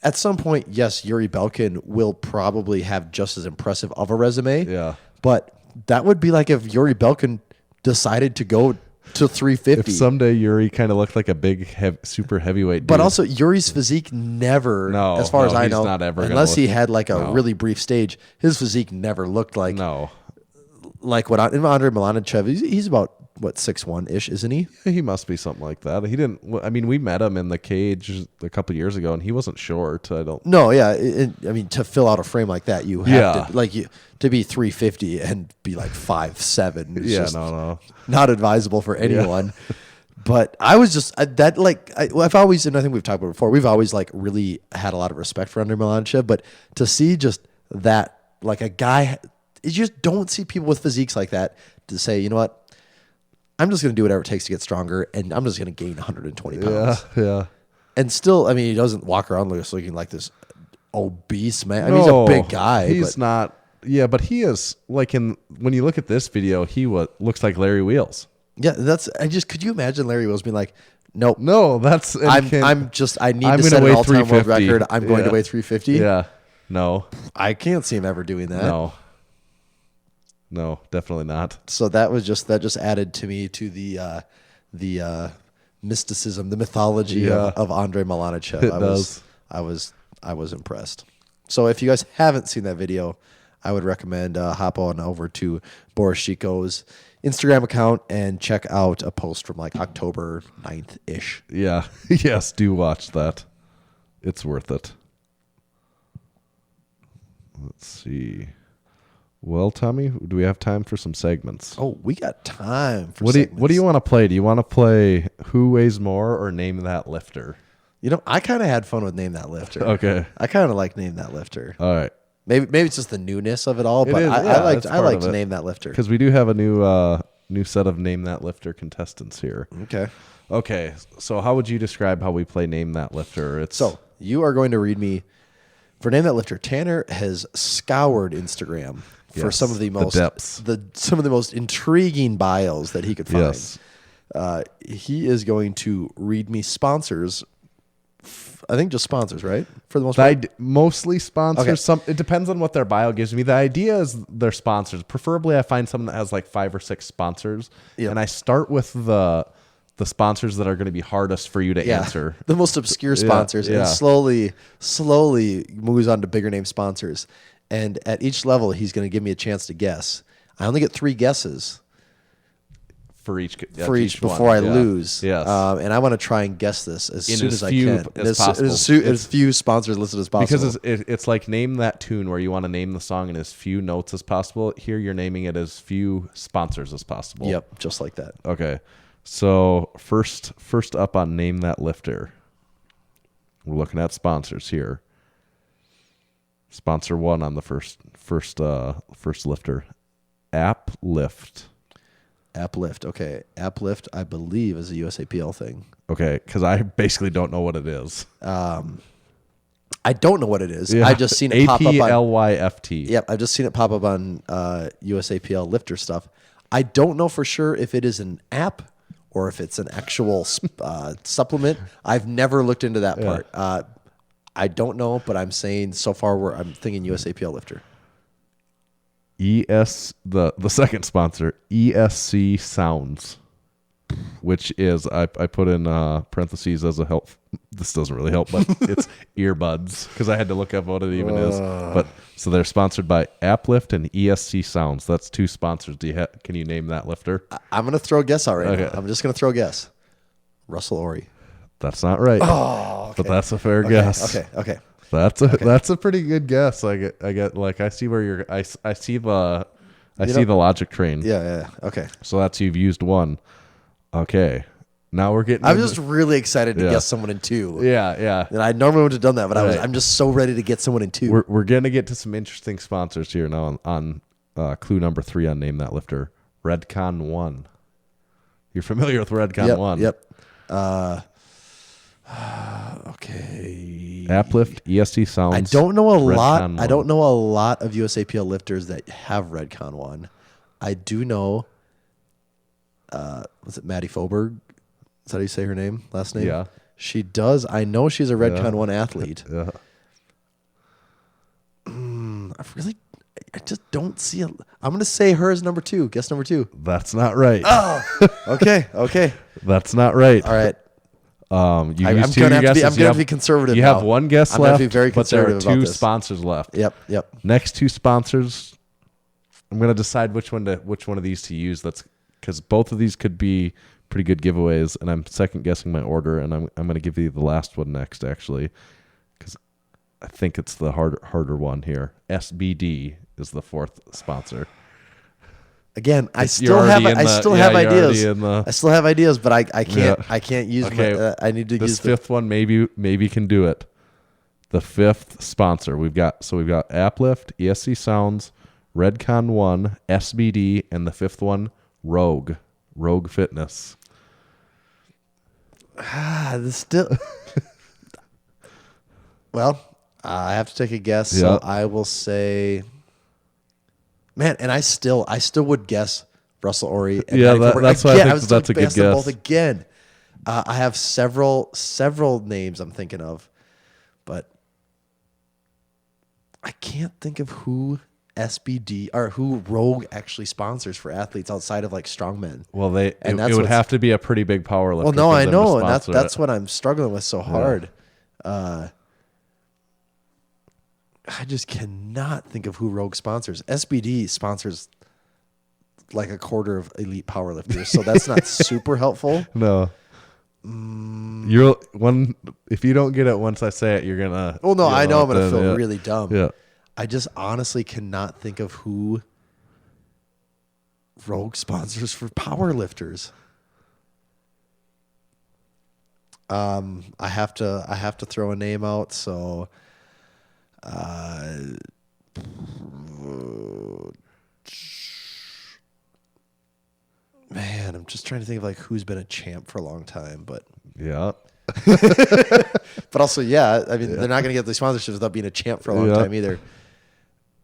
at some point, yes, Yuri Belkin will probably have just as impressive of a resume. Yeah. But that would be like if Yuri Belkin decided to go to 350. If someday Yuri kind of looked like a big, super heavyweight dude. But also, Yuri's physique never, as far as I know, not ever unless he had like a really brief stage, his physique never looked like. No. Like what Andrey Malanichev, he's about what 6'1" ish, isn't he? He must be something like that. He didn't. I mean, we met him in the cage a couple years ago, and he wasn't short. I don't. No, yeah. I mean, to fill out a frame like that, you have Yeah. to be 350 and be like 5'7". It's Yeah, just no. not advisable for anyone. But I was just I've always, and I think we've talked about it before, we've always like really had a lot of respect for Andrey Malanichev, but to see just that, like a guy, you just don't see people with physiques like that to say, you know what, I'm just going to do whatever it takes to get stronger, and I'm just going to gain 120 pounds. Yeah. And still, I mean, he doesn't walk around looking like this obese man. I mean, he's a big guy. He's not. Yeah, but he is like when you look at this video, he looks like Larry Wheels. Yeah, could you imagine Larry Wheels being like, nope. No, that's I need I'm to set an weigh all-time world 350. record. I'm going to weigh 350. Yeah. No. I can't see him ever doing that. No, definitely not. So that just added to me to the mysticism, the mythology of Andrey Malanichev. I was impressed. So if you guys haven't seen that video, I would recommend hop on over to Boris Shiko's Instagram account and check out a post from like October 9th ish. Yeah. Yes, do watch that. It's worth it. Let's see. Well, Tommy, do we have time for some segments? Oh, we got time for What segments. do you want to play? Do you want to play Who Weighs More or Name That Lifter? You know, I kind of had fun with Name That Lifter. Okay. I kind of like Name That Lifter. All right. Maybe it's just the newness of it all, but is, I yeah, liked that's part of it. Name That Lifter. Because we do have a new set of Name That Lifter contestants here. Okay. So how would you describe how we play Name That Lifter? So you are going to read me for Name That Lifter. Tanner has scoured Instagram for some of the most depths. some of the most intriguing bios that he could find. Yes. He is going to read me sponsors. I think just sponsors, right? For the most part. Mostly sponsors. Okay. It depends on what their bio gives me. The idea is they're sponsors. Preferably, I find someone that has like 5 or 6 sponsors, and I start with the sponsors that are going to be hardest for you to answer. The most obscure sponsors, and slowly moves on to bigger name sponsors. And at each level, he's going to give me a chance to guess. I only get 3 guesses for each before I lose. Yes. And I want to try and guess this as soon as I can. As few sponsors listed as possible. Because it's like name that tune where you want to name the song in as few notes as possible. Here you're naming it as few sponsors as possible. Yep, just like that. Okay. So first up on Name That Lifter, we're looking at sponsors here. Sponsor 1 on the first lifter, App-Lift. App-Lift. Okay, App-Lift, I believe, is a USAPL thing. Okay, because I basically don't know what it is. I don't know what it is. I just seen it pop up on APLYFT. Yep, I've just seen it pop up on USAPL lifter stuff. I don't know for sure if it is an app or if it's an actual supplement. I've never looked into that part. I don't know, but I'm saying so far I'm thinking USAPL lifter. The second sponsor, ESC Sounds, which is I put in parentheses as a help. This doesn't really help, but it's earbuds because I had to look up what it even is. But so they're sponsored by App-Lift and ESC Sounds. That's 2 sponsors. Can you name that lifter? I'm gonna throw a guess out right now. I'm just gonna throw a guess. Russell Ori. That's not right. Oh, okay. But that's a fair guess. Okay. That's a pretty good guess. I get like I see where you're. I see the logic train. Yeah. Okay. So you've used 1. Okay. Now we're getting. I'm just really excited to guess someone in 2. Yeah. And I normally wouldn't have done that, but I'm just so ready to get someone in 2. We're gonna get to some interesting sponsors here now on clue number 3 on Name That Lifter. Redcon 1. You're familiar with Redcon 1? Yep. Okay. App-Lift, ESC Sounds. I don't know a lot. Redcon 1. I don't know a lot of USAPL lifters that have Redcon 1. I do know. Was it Maddie Foberg? Is that how you say her name? Last name? Yeah. She does. I know she's a Redcon 1 athlete. Yeah. I just don't see it. I'm going to say her as number 2. Guess number 2. That's not right. Oh, okay. That's not right. All right. I'm going to have to be conservative. You have 1 guess I'm left, going to be very but there are conservative about 2 this. sponsors left. Yep. Next 2 sponsors, I'm going to decide which one of these to use. That's because both of these could be pretty good giveaways, and I'm second guessing my order, and I'm going to give you the last one next, actually, because I think it's the harder one here. SBD is the fourth sponsor. Again, I still have ideas. I still have ideas, but I can't use. Okay, I need to this use fifth one. Maybe can do it. The fifth sponsor we've got Aplift, ESC Sounds, Redcon 1, SBD, and the fifth one Rogue Fitness. This still. Well, I have to take a guess. So I will say. Man, and I still would guess Russell Orey. And That's why I think that's a good guess. Both again. I have several names I'm thinking of, but I can't think of who SBD or who Rogue actually sponsors for athletes outside of like strongmen. Well, it would have to be a pretty big power lifter. Well, no, I know, and that's what I'm struggling with so hard. I just cannot think of who Rogue sponsors. SBD sponsors like a quarter of elite powerlifters, so that's not super helpful. No. If you don't get it once I say it, you're gonna. Well, no, I know I'm gonna feel really dumb. Yeah. I just honestly cannot think of who Rogue sponsors for powerlifters. I have to throw a name out, so. Man, I'm just trying to think of like who's been a champ for a long time, but yeah. But also, I mean, they're not going to get the sponsorships without being a champ for a long time either.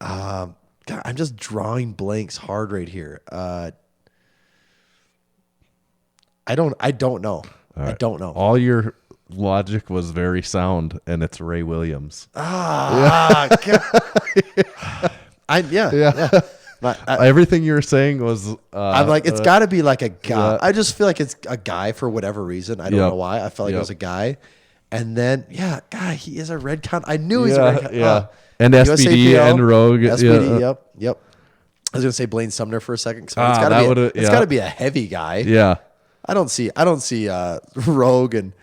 God, I'm just drawing blanks hard right here. I don't know. Right. I don't know. All your logic was very sound, and it's Ray Williams. God. Everything you were saying was. I'm like, it's got to be like a guy. I just feel like it's a guy for whatever reason. I don't know why. I felt like it was a guy, and then he is a Redcon. I knew he's a Redcon. Yeah, and SBD USAPL, and Rogue. SBD. Yep. I was gonna say Blaine Sumner for a second. It's got to be a heavy guy. Yeah. I don't see Rogue and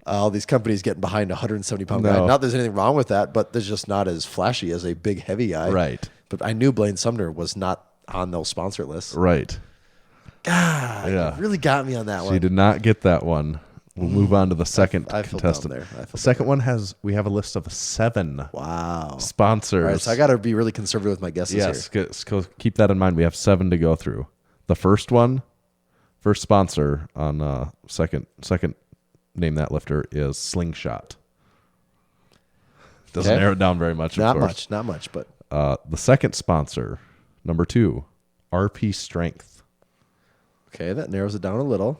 all these companies getting behind a 170-pound guy. Not that there's anything wrong with that, but there's just not as flashy as a big, heavy guy. Right. But I knew Blaine Sumner was not on those sponsor lists. Right. God, you really got me on that one. You did not get that one. We'll move on to the second I feel contestant. dumb there. The second one we have a list of 7 sponsors. All right, so I got to be really conservative with my guesses here. Yes, keep that in mind. We have 7 to go through. The first sponsor on second name that lifter is Slingshot. Doesn't narrow it down very much. Not much, but the second sponsor, number 2, RP Strength. Okay, that narrows it down a little.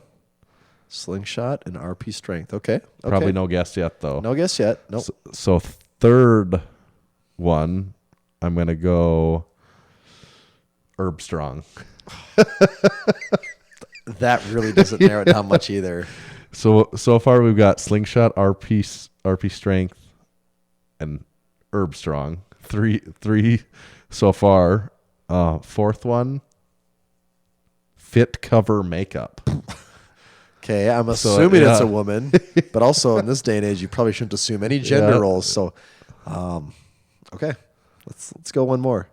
Slingshot and RP Strength. Okay. Probably no guess yet, though. No guess yet. Nope. So third one, I'm going to go Herb Strong. That really doesn't narrow it down much either. So far we've got Slingshot, RP Strength, and Herb Strong. Three so far. Fourth one, Fit Cover Makeup. Okay, I'm assuming it's a woman, but also in this day and age, you probably shouldn't assume any gender roles. So, okay, let's go one more.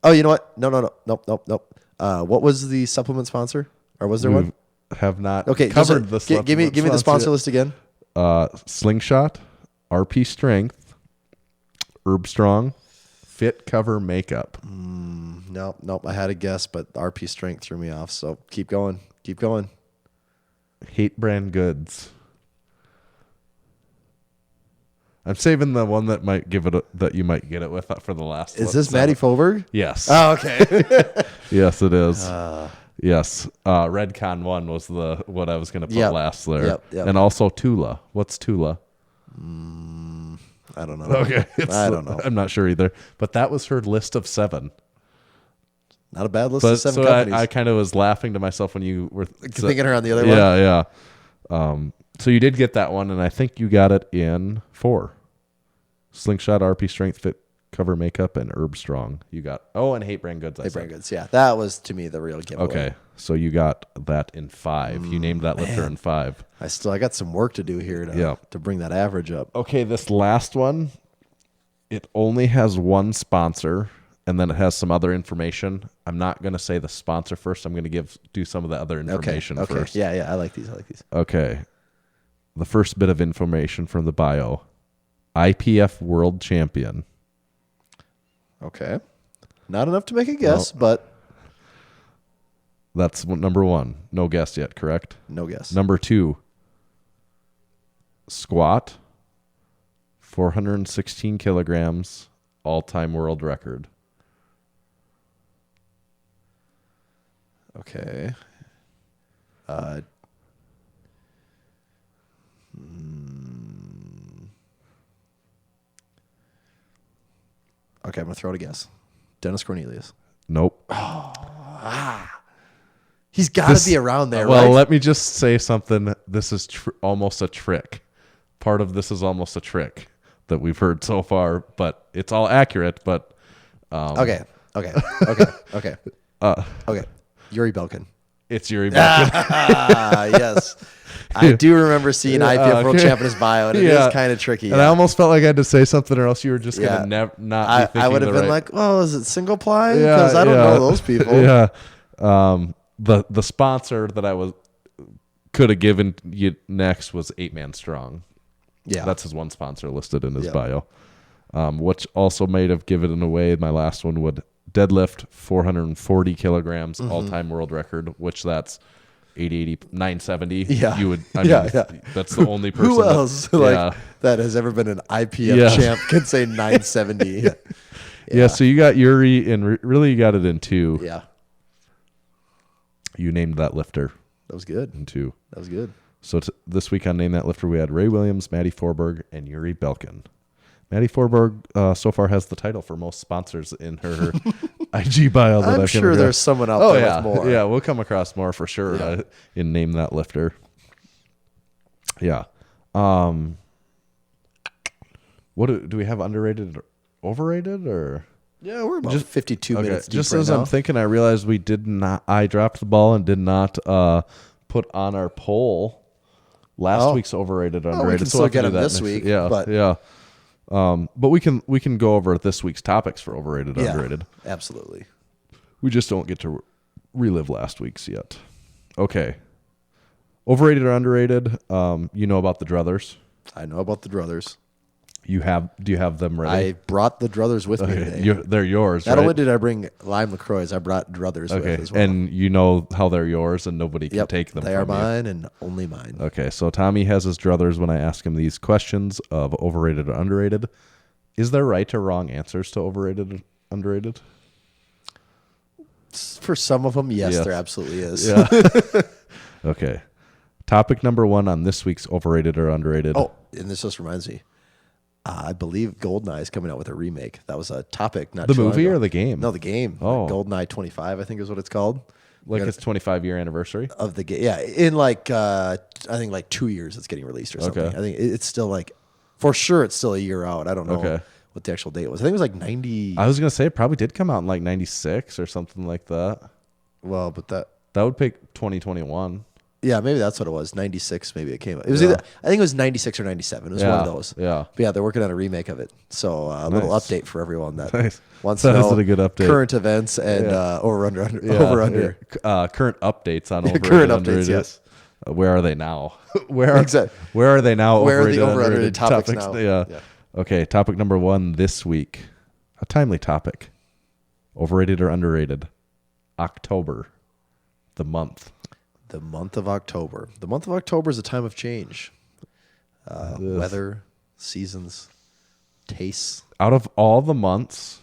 Oh, you know what? Nope. What was the supplement sponsor, or was there one? Have not covered the give me the sponsor list again. Slingshot, RP Strength, Herb Strong, Fit Cover Makeup. Nope. I had a guess, but RP Strength threw me off. So keep going. Hate Brand Goods. I'm saving the one that might that you might get it with for the last. Is this Maddie Foberg? Yes. Oh, okay. Yes, it is. Yes. Redcon 1 was what I was going to put last there. Yep. And also Tula. What's Tula? I don't know. Okay. I don't know. I'm not sure either. But that was her list of 7. Not a bad list of 7 companies. I kind of was laughing to myself when you were thinking her on the other one. Yeah. So you did get that one, and I think you got it in 4. Slingshot, RP Strength, Fit Cover Makeup, and Herb Strong. You got and Hate Brand Goods. Hate Brand Goods. Yeah, that was to me the real giveaway. Okay, so you got that in 5. You named that lifter in 5. I got some work to do here to bring that average up. Okay, this last one, it only has one sponsor, and then it has some other information. I'm not going to say the sponsor first. I'm going to do some of the other information first. Yeah, I like these. Okay. The first bit of information from the bio. IPF World Champion. Okay. Not enough to make a guess, but that's number 1. No guess yet, correct? No guess. Number 2. Squat. 416 kilograms. All-time world record. Okay. Okay, I'm going to throw out a guess. Dennis Cornelius. Nope. He's got to be around there, well, right? let me just say something. This is almost a trick. Part of this is almost a trick that we've heard so far, but it's all accurate. But Okay. Okay. Yuri Belkin. It's Yuri Belkin. Yes. I do remember seeing IPF World Champ in his bio, and it is kind of tricky. And I almost felt like I had to say something, or else you were just going to not be thinking I would have been right. like, oh, is it single ply? Because I don't know those people. Yeah. The sponsor that I could have given you next was 8-Man Strong. Yeah. That's his one sponsor listed in his bio. Which also might have given it away. My last one would deadlift 440 kilograms, all-time world record, which that's 970. Yeah. You would, that's the only person. Who else that has ever been an IPF champ can say 970? Yeah, so you got Yuri, and really you got it in 2. Yeah. You named that lifter. That was good. In 2. That was good. So this week on Name That Lifter, we had Ray Williams, Maddie Forberg, and Yuri Belkin. Maddie Forberg so far has the title for most sponsors in her IG bio. I'm sure there's someone out there with more. Yeah, we'll come across more for sure in Name That Lifter. Yeah. What do we have, underrated or overrated, or? Yeah, we're about 52 minutes deep just right as now. I'm thinking, I realized I dropped the ball and did not put on our poll last week's overrated, underrated. We can still get them this week. Yeah. But we can go over this week's topics for overrated, underrated. Absolutely. We just don't get to relive last week's yet. Okay. Overrated or underrated? You know about the druthers. I know about the druthers. Do you have them ready? I brought the druthers with me today. They're yours, Not right? only did I bring lime LaCroix, I brought druthers with as well. And you know how they're yours and nobody can take them They from are you. mine and only mine. Okay, so Tommy has his druthers when I ask him these questions of overrated or underrated. Is there right or wrong answers to overrated or underrated? For some of them, yes. There absolutely is. Yeah. Okay. Topic number 1 on this week's overrated or underrated. Oh, and this just reminds me. I believe GoldenEye is coming out with a remake. That was a topic. Not the too long movie ago. or the game? No, the game. Oh. GoldenEye 25, I think is what it's called. Like its 25-year anniversary? Of the game. Yeah, in I think 2 years it's getting released or something. Okay. I think it's still for sure it's still a year out. I don't know what the actual date was. I think it was 90. I was going to say it probably did come out in 96 or something like that. Well, but that would pick 2021. Yeah, maybe that's what it was. 96, maybe it came out. It was either, I think it was 96 or 97. It was one of those. Yeah. But yeah, they're working on a remake of it. So a little update for everyone that wants That to know is a good update. current events and over under. Current updates on overrated, current updates, underrated. yes. Where are they now? Where Exactly. are they now? Where are the overrated, over under underrated topics now? Yeah. Okay, topic number 1 this week. A timely topic. Overrated or underrated? October. The month. The month of October. The month of October is a time of change. Weather, seasons, tastes. Out of all the months,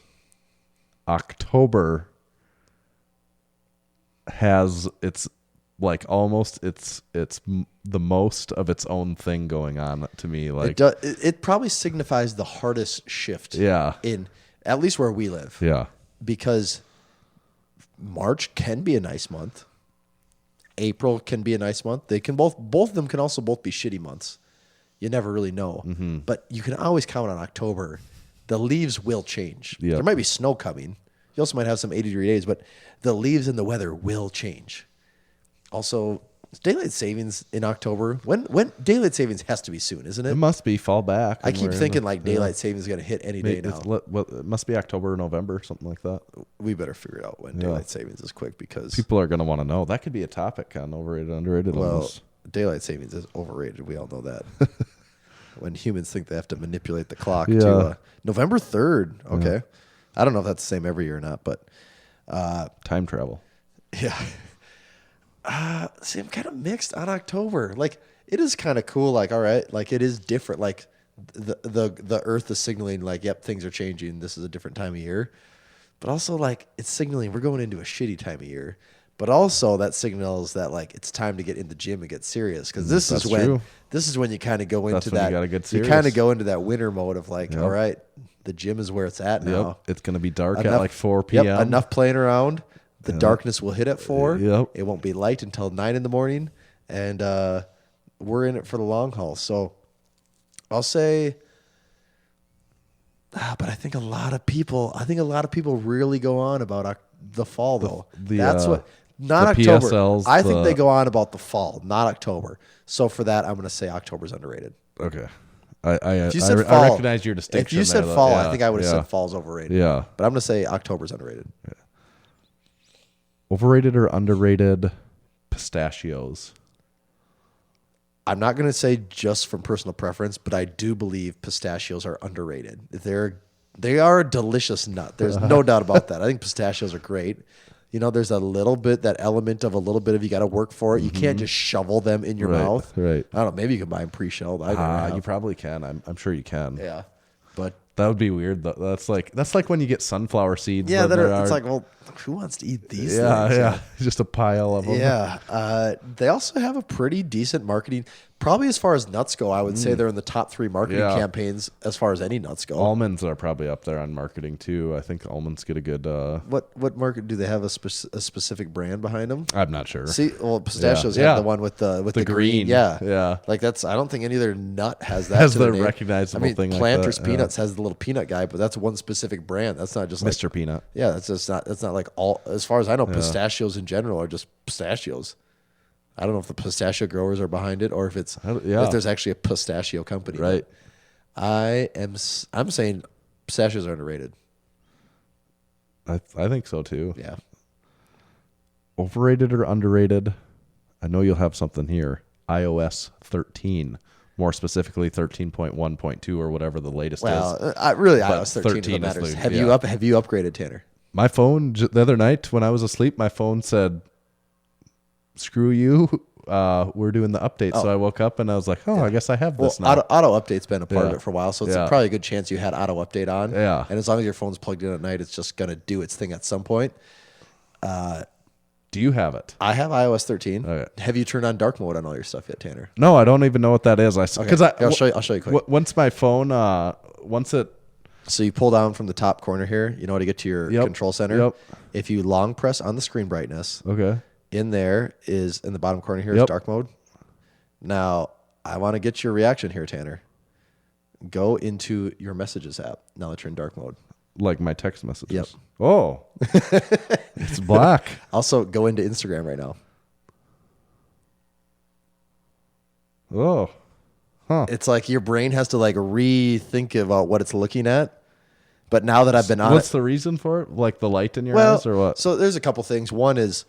October has the most of its own thing going on to me. Like It probably signifies the hardest shift. Yeah. In at least where we live. Yeah. Because March can be a nice month. April can be a nice month. They can both of them can also both be shitty months. You never really know. But you can always count on October the leaves will change. Yeah. There might be snow coming. You also might have some 80-degree days, but the leaves and the weather will change. Also, daylight savings in October. When daylight savings has to be soon, isn't It it? must be fall back. I and keep we're in thinking the- like daylight savings is going to hit any day now. Well, it must be October or November, something like that. We better figure out when daylight savings is quick because People are going to want to know. That could be a topic on overrated, underrated. well, almost. daylight savings is overrated. We all know that. When humans think they have to manipulate the clock Yeah. to November 3rd. Okay. I don't know if that's the same every year or not, but Time travel. yeah. See, I'm kind of mixed on October. Like, it is kind of cool. Like, all right, like it is different. Like, the Earth is signaling, like, yep, things are changing. This is a different time of year. But also, like, it's signaling we're going into a shitty time of year. But also, that signals that like it's time to get in the gym and get serious because That's true. this is when you kind of go That's into when you that. gotta get You kind serious. of go into that winter mode of like, Yep. all right, the gym is where it's at now. Yep. It's going to be dark at Enough- like 4 p.m. Yep, enough playing around. The darkness will hit at 4. Yep. It won't be light until 9 in the morning, and we're in it for the long haul. So I'll say, but I think a lot of people really go on about the fall though. That's what. Not the October. PSLs, I think they go on about the fall, not October. So for that, I'm going to say October's underrated. Okay. I If you said I fall, recognize your distinction. If you said there, though. fall, Yeah, I think I would have yeah. said fall's overrated. Yeah. But I'm going to say October's underrated. Overrated or underrated pistachios? I'm not going to say just from personal preference, but I do believe pistachios are underrated. They are a delicious nut. There's no doubt about that. I think pistachios are great. You know, there's a little bit, that element of a little bit of you got to work for it. You can't just shovel them in your Right, mouth. right. I don't know. Maybe you can buy them pre-shelled. I never have. You probably can. I'm sure you can. Yeah. But That would be weird. Though. That's like when you get sunflower seeds. yeah, that are, it's like, well, who wants to eat these yeah, things? yeah, just a pile of them. Yeah. They also have a pretty decent marketing. Probably as far as nuts go, I would say they're in the top 3 marketing Yeah. campaigns as far as any nuts go. Almonds are probably up there on marketing too. I think almonds get a good. What market do they have a specific brand behind them? I'm not sure. See, well, pistachios Yeah. have the one with the green. Yeah, Yeah. Like that's. I don't think any other nut has that. Has to their the name. recognizable I mean, thing like Planters that, yeah. Peanuts has the little peanut guy, but that's one specific brand. That's not just like Mr. Peanut. Yeah, that's just not. That's not like all. As far as I know, pistachios in general are just pistachios. I don't know if the pistachio growers are behind it or if it's yeah. if there's actually a pistachio company. Right. I'm saying pistachios are underrated. I think so too. Yeah. Overrated or underrated? I know you'll have something here. iOS 13. More specifically, 13.1.2 or whatever the latest is. Well, really, But iOS 13 is 13 what is matters. the- Have yeah. you upgraded, Tanner? My phone, the other night when I was asleep, my phone said, screw you. We're doing the update. So I woke up and I was like, I guess I have Well, this now. auto update's been a part of Yeah. it for a while, so it's Yeah. probably a good chance you had auto update on. Yeah. And as long as your phone's plugged in at night, it's just gonna do its thing at some point. Do you have it? I have iOS 13. Okay. Have you turned on dark mode on all your stuff yet, Tanner? No, I don't even know what that is. Because I'll show you quick. Once my phone, once it, So you pull down from the top corner here. You know how to get to your Yep. control center. Yep. If you long press on the screen brightness, okay. in there is in the bottom corner here is Yep. dark mode. Now I want to get your reaction here, Tanner. Go into your messages app. Now that you're in dark mode. Like my text messages. Yep. Oh, it's black. Also, go into Instagram right now. Oh, It's like your brain has to like rethink about what it's looking at. But now that I've been on what's it, the reason for it? Like the light in your eyes or what? So there's a couple things. One is,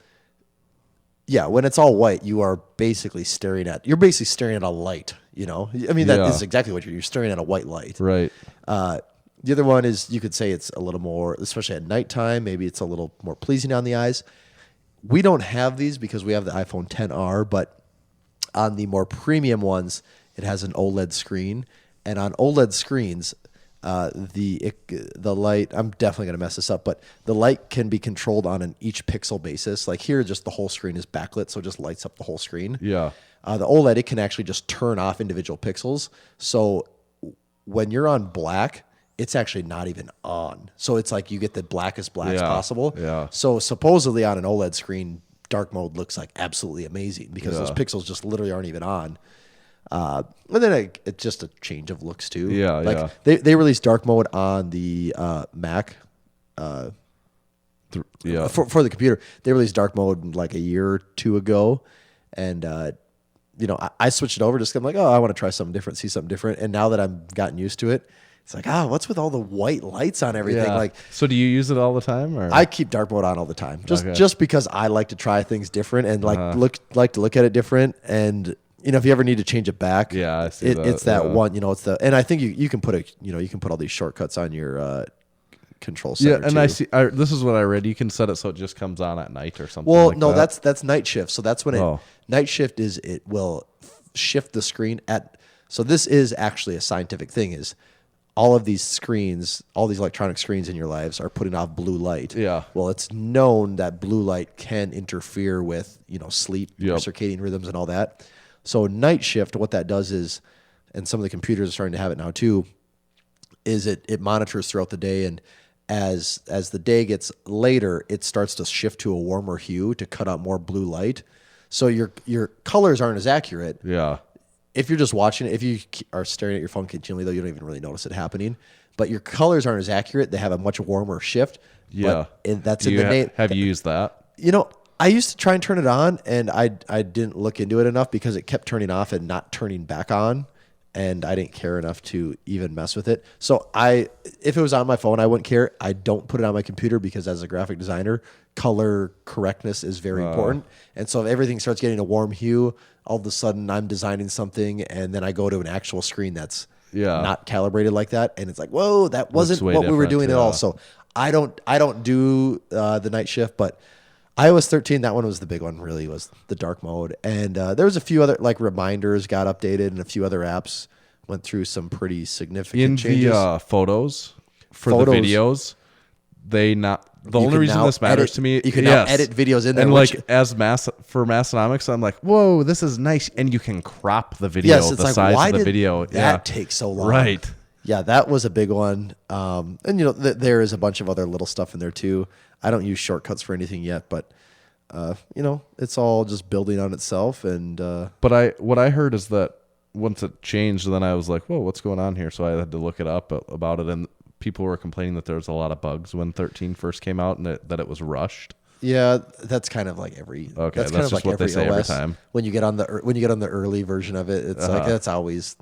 yeah, when it's all white, you're basically staring at a light. You know, I mean that Yeah. is exactly what you're staring at, a white light. Right. The other one is you could say it's a little more, especially at nighttime, maybe it's a little more pleasing on the eyes. We don't have these because we have the iPhone XR, but on the more premium ones, it has an OLED screen. And on OLED screens, the light, I'm definitely going to mess this up, but the light can be controlled on an each pixel basis. Like here, just the whole screen is backlit, so it just lights up the whole screen. Yeah. The OLED, it can actually just turn off individual pixels. So when you're on black, it's actually not even on. So it's like you get the blackest black as Yeah, possible. yeah. So supposedly on an OLED screen, dark mode looks like absolutely amazing because those Yeah. pixels just literally aren't even on. And then it's just a change of looks too. Yeah, like yeah. they released dark mode on the Mac. Yeah. For the computer, they released dark mode like a year or two ago, and I switched it over just 'cause I'm like, oh, I want to try something different, see something different. And now that I've gotten used to it, it's like, what's with all the white lights on everything? Yeah. Like, so do you use it all the time, or I keep dark mode on all the time, just because I like to try things different and like to look at it different. And if you ever need to change it back, Yeah, I see that, it's that yeah. one. And I think you can put you can put all these shortcuts on your control center. yeah, and too. I see. This is what I read. You can set it so it just comes on at night or something. Well, like no, that. that's night shift. So that's when night shift is it will shift the screen at. So this is actually a scientific thing. Is all of these screens, all these electronic screens in your lives are putting off blue light. Yeah. Well, it's known that blue light can interfere with sleep, your Yep. circadian rhythms, and all that. So night shift, what that does is, and some of the computers are starting to have it now too, is it monitors throughout the day, and as the day gets later, it starts to shift to a warmer hue to cut out more blue light. So your colors aren't as accurate. Yeah. If you're just watching it, if you are staring at your phone continually, though, you don't even really notice it happening. But your colors aren't as accurate. They have a much warmer shift. Yeah. But that's Do in you the name. Have you used that? I used to try and turn it on, and I didn't look into it enough because it kept turning off and not turning back on. And I didn't care enough to even mess with it. So if it was on my phone, I wouldn't care. I don't put it on my computer because as a graphic designer, color correctness is very important. And so if everything starts getting a warm hue, all of a sudden I'm designing something and then I go to an actual screen that's not calibrated like that. And it's like, whoa, that wasn't way what we were different, doing at all. So I don't do the night shift, but iOS 13, that one was the big one, really, was the dark mode. And there was a few other, like reminders got updated and a few other apps went through some pretty significant changes. The photos for the videos, the only reason this matters to me, you can now edit videos in there. And for Massenomics, I'm like, whoa, this is nice. And you can crop the video, yes, it's the like, size why of the did video. that take so long? Right. Yeah, that was a big one. And there is a bunch of other little stuff in there too. I don't use shortcuts for anything yet, but it's all just building on itself. And but what I heard is that once it changed, then I was like, whoa, what's going on here? So I had to look it up about it, and people were complaining that there was a lot of bugs when 13 first came out, and that it was rushed. Yeah, that's kind of like every. Okay, that's kind of just like what they say every OS. time. When you get on the early version of it, it's like that's always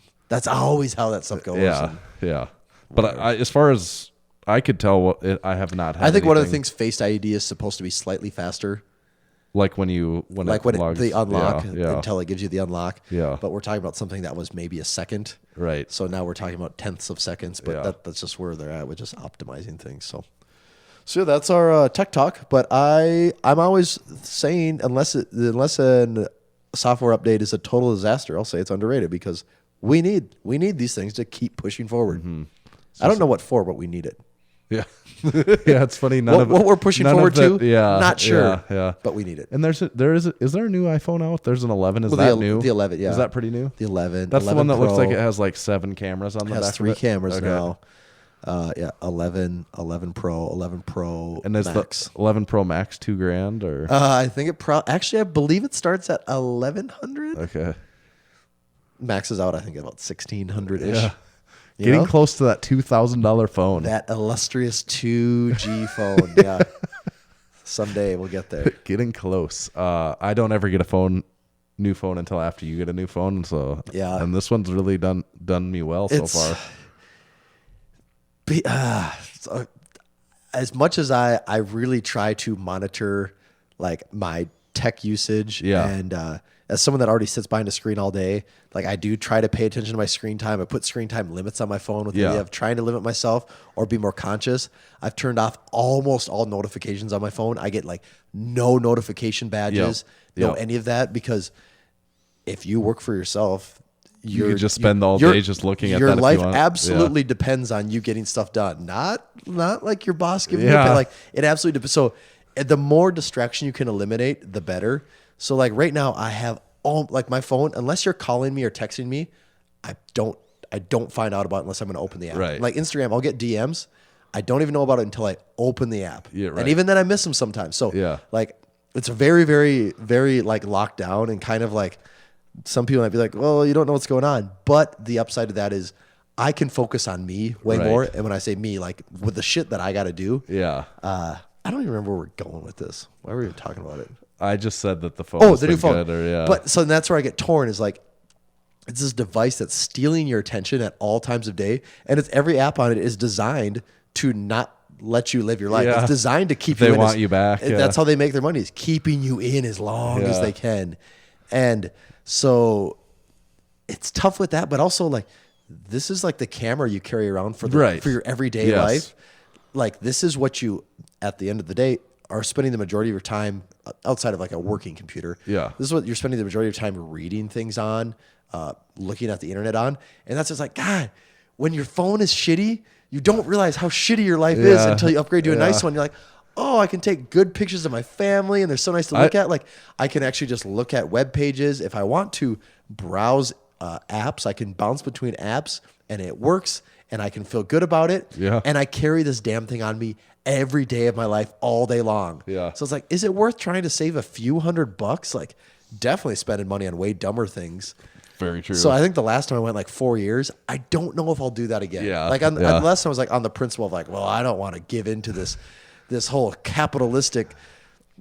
how that stuff goes. Yeah, yeah. But as far as I could tell, I have not had. I think one of the anything- things Face ID is supposed to be slightly faster. Like when the unlock until it gives you the unlock. Yeah. But we're talking about something that was maybe a second. Right. So now we're talking about tenths of seconds, but that's just where they're at with just optimizing things. So yeah, that's our tech talk. But I'm always saying unless a software update is a total disaster, I'll say it's underrated because we need these things to keep pushing forward. Mm-hmm. I don't know what for, but we need it. Yeah. Yeah, it's funny. What we're pushing forward to? Yeah. Not sure. Yeah. But we need it. And is there a new iPhone out? There's an 11. Is Well, that the new? The 11, yeah. Is that pretty new? The 11. That's 11 the one that looks Pro like it has like 7 cameras on the back. has 3 of it? cameras Okay. now. 11 Pro, 11 Pro And is Max. the 11 Pro Max $2,000 or? I think I believe it starts at 1100. Okay. Max is out, I think, at about 1600 ish. Yeah. Getting close to that $2,000 phone. That illustrious 2G phone. Yeah. Someday we'll get there. Getting close. I don't ever get a new phone until after you get a new phone. So Yeah. And this one's really done me well so far. So as much as I really try to monitor like my tech usage and as someone that already sits behind a screen all day, like I do try to pay attention to my screen time. I put screen time limits on my phone with the idea of trying to limit myself or be more conscious. I've turned off almost all notifications on my phone. I get like no notification badges, no any of that, because if you work for yourself, you could just spend all day just looking at that. Your life if you want. absolutely depends on you getting stuff done. Not like your boss giving you a pay. Like it absolutely depends. So the more distraction you can eliminate, the better. So like right now I have like my phone, unless you're calling me or texting me, I don't find out about it unless I'm going to open the app. Right. Like Instagram, I'll get DMs. I don't even know about it until I open the app. Yeah, right. And even then I miss them sometimes. So Yeah. like it's very, very, very like locked down and kind of like some people might be like, well, you don't know what's going on. But the upside of that is I can focus on me way Right. more. And when I say me, like with the shit that I got to do, Yeah. I don't even remember where we're going with this. Why were we even talking about it? I just said that the phone. Oh, the new phone. Good, or, yeah. But so that's where I get torn is like, it's this device that's stealing your attention at all times of day. And it's every app on it is designed to not let you live your life. Yeah. It's designed to keep They you in. want you back, yeah. That's how they make their money, is keeping you in as long as Yeah. they can. And so it's tough with that, but also like this is like the camera you carry around for Right. for your everyday Yes. life. Like this is what you, at the end of the day, are spending the majority of your time outside of like a working computer. Yeah. This is what you're spending the majority of your time reading things on, looking at the internet on. And that's just like, God, when your phone is shitty, you don't realize how shitty your life is Yeah. until you upgrade to a nice Yeah. one. You're like, oh, I can take good pictures of my family and they're so nice to look at. Like I can actually just look at web pages. If I want to browse apps, I can bounce between apps and it works and I can feel good about it. Yeah. And I carry this damn thing on me every day of my life all day long. Yeah. So it's like, is it worth trying to save a few $100? Like definitely spending money on way dumber things. Very true. So I think the last time I went like 4 years, I don't know if I'll do that again. Yeah, Like on yeah. the last time I was like on the principle of like, well, I don't want to give into this whole capitalistic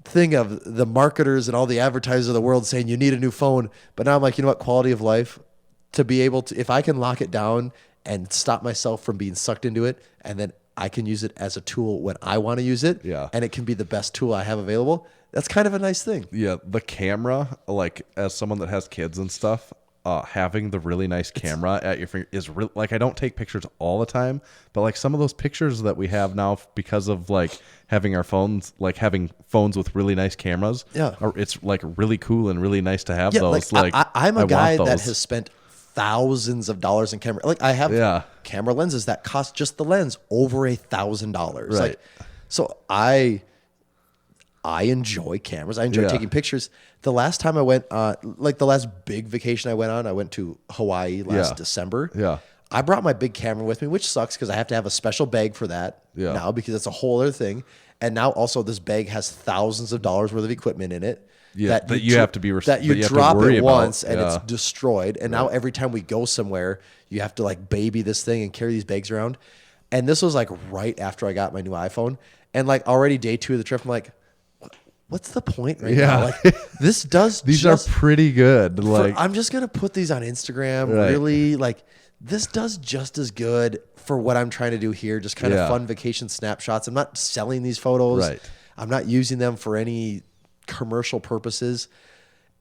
thing of the marketers and all the advertisers of the world saying you need a new phone. But now I'm like, you know what, quality of life, to be able to, if I can lock it down and stop myself from being sucked into it, and then I can use it as a tool when I want to use it, Yeah. and it can be the best tool I have available. That's kind of a nice thing. Yeah, the camera, like as someone that has kids and stuff, having the really nice camera at your finger is really, like, I don't take pictures all the time, but like some of those pictures that we have now because of like having our phones, like having phones with really nice cameras, Yeah. it's like really cool and really nice to have Yeah, those. like, I'm a want guy that those. has spent thousands of dollars in camera. Like I have Yeah. camera lenses that cost just the lens over $1,000. Right. Like, so I enjoy cameras. I enjoy Yeah. taking pictures. The last time I went, like the last big vacation I went on, I went to Hawaii last Yeah. December. Yeah. I brought my big camera with me, which sucks because I have to have a special bag for that Yeah. now because it's a whole other thing. And now also this bag has thousands of dollars worth of equipment in it. Yeah, that you have to be that you that you have to drop worry it about. once and Yeah. it's destroyed. And now every time we go somewhere, you have to like baby this thing and carry these bags around. And this was like right after I got my new iPhone. And like already day 2 of the trip, I'm like, what's the point right Yeah. now? Like this does These just, are pretty good. Like, I'm just gonna put these on Instagram. Right. Really, like this does just as good for what I'm trying to do here. Just kind Yeah. of fun vacation snapshots. I'm not selling these photos. Right. I'm not using them for any commercial purposes.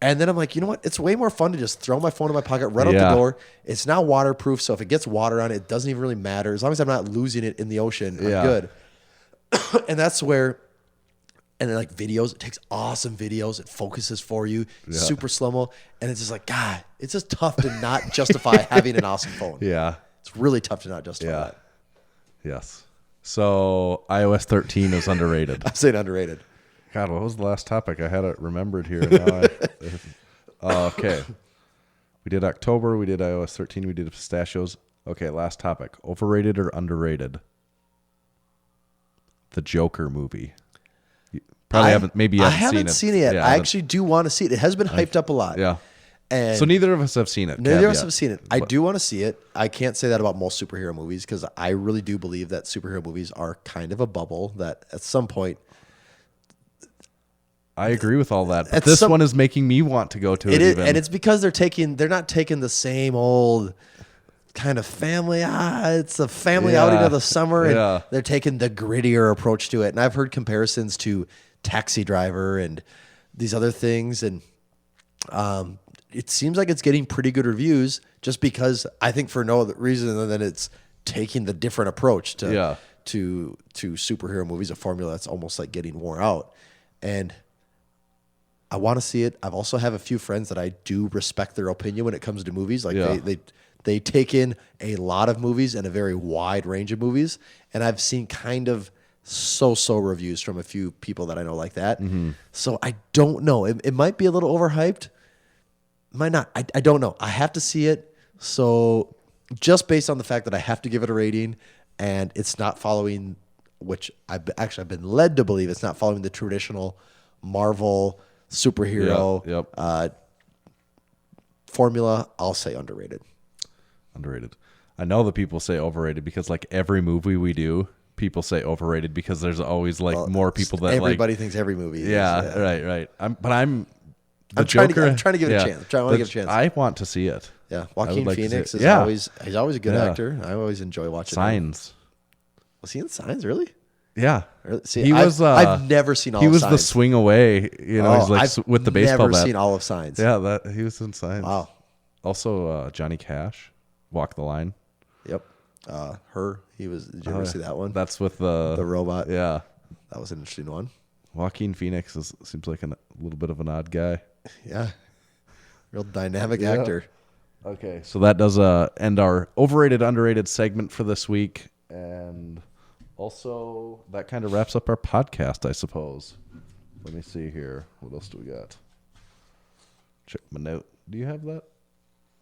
And then I'm like, you know what? It's way more fun to just throw my phone in my pocket, right out Yeah. the door. It's now waterproof, so if it gets water on it, it doesn't even really matter. As long as I'm not losing it in the ocean, Yeah. I'm good. And that's where. And then like videos, it takes awesome videos. It focuses for you, super slow-mo. And it's just like, God, it's just tough to not justify having an awesome phone. yeah. It's really tough to not justify Yeah. that. Yes. So iOS 13 is underrated. I'm saying underrated. God, what was the last topic? I had it remembered here. Now okay. We did October. We did iOS 13. We did pistachios. Okay, last topic. Overrated or underrated? The Joker movie. You probably haven't. Maybe you I haven't haven't seen it yet. Yeah, I actually do want to see it. It has been hyped up a lot. Yeah. And So neither of us have seen it. neither of us caveat. have seen it. I do want to see it. I can't say that about most superhero movies because I really do believe that superhero movies are kind of a bubble that at some point I agree with all that. But At this some- one is making me want to go to it. it is, even. and it's because they're not taking the same old kind of family. It's a family Yeah. outing of the summer, and Yeah. they're taking the grittier approach to it. And I've heard comparisons to Taxi Driver and these other things, and it seems like it's getting pretty good reviews. Just because I think for no other reason than that it's taking the different approach to Yeah. to superhero movies, a formula that's almost like getting wore out, and I want to see it. I've also have a few friends that I do respect their opinion when it comes to movies. Like Yeah. they take in a lot of movies and a very wide range of movies. And I've seen kind of so reviews from a few people that I know like that. Mm-hmm. So I don't know. It might be a little overhyped. Might not. I don't know. I have to see it. So just based on the fact that I have to give it a rating and it's not following, which I've been led to believe it's not following the traditional Marvel superhero Yep. formula, I'll say underrated. Underrated. I know that people say overrated because like every movie we do, people say overrated because there's always like more people that everybody thinks every movie is. Yeah, right. I'm trying to give it a chance. I want to give it a chance. I want to see it. Yeah, Joaquin like Phoenix is he's always a good actor. I always enjoy watching Signs. Was he in Signs, really? Yeah. See, I've never seen all of Signs. He was the swing away, he's like I've with the baseball bat. Never seen all of Signs. Yeah, he was in Signs. Wow. Also, Johnny Cash, Walk the Line. Yep. Her. Did you ever see that one? That's with the robot. Yeah. That was an interesting one. Joaquin Phoenix seems like a little bit of an odd guy. Yeah. Real dynamic actor. Okay, so that does end our overrated, underrated segment for this week. And also, that kind of wraps up our podcast, I suppose. Let me see here. What else do we got? Check my note. Do you have that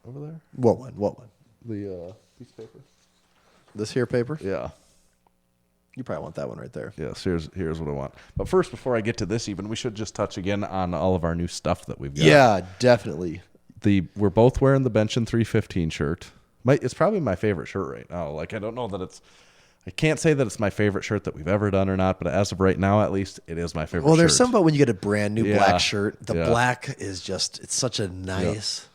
over there? What one? The piece of paper? This here paper? Yeah. You probably want that one right there. Yes, here's what I want. But first, before I get to this even, we should just touch again on all of our new stuff that we've got. Yeah, definitely. We're both wearing the Bench in 315 shirt. It's probably my favorite shirt right now. Like, I don't know that I can't say that it's my favorite shirt that we've ever done or not, but as of right now, at least, it is my favorite shirt. Well, there's something about when you get a brand new black shirt. The Yeah. black is just, it's such a nice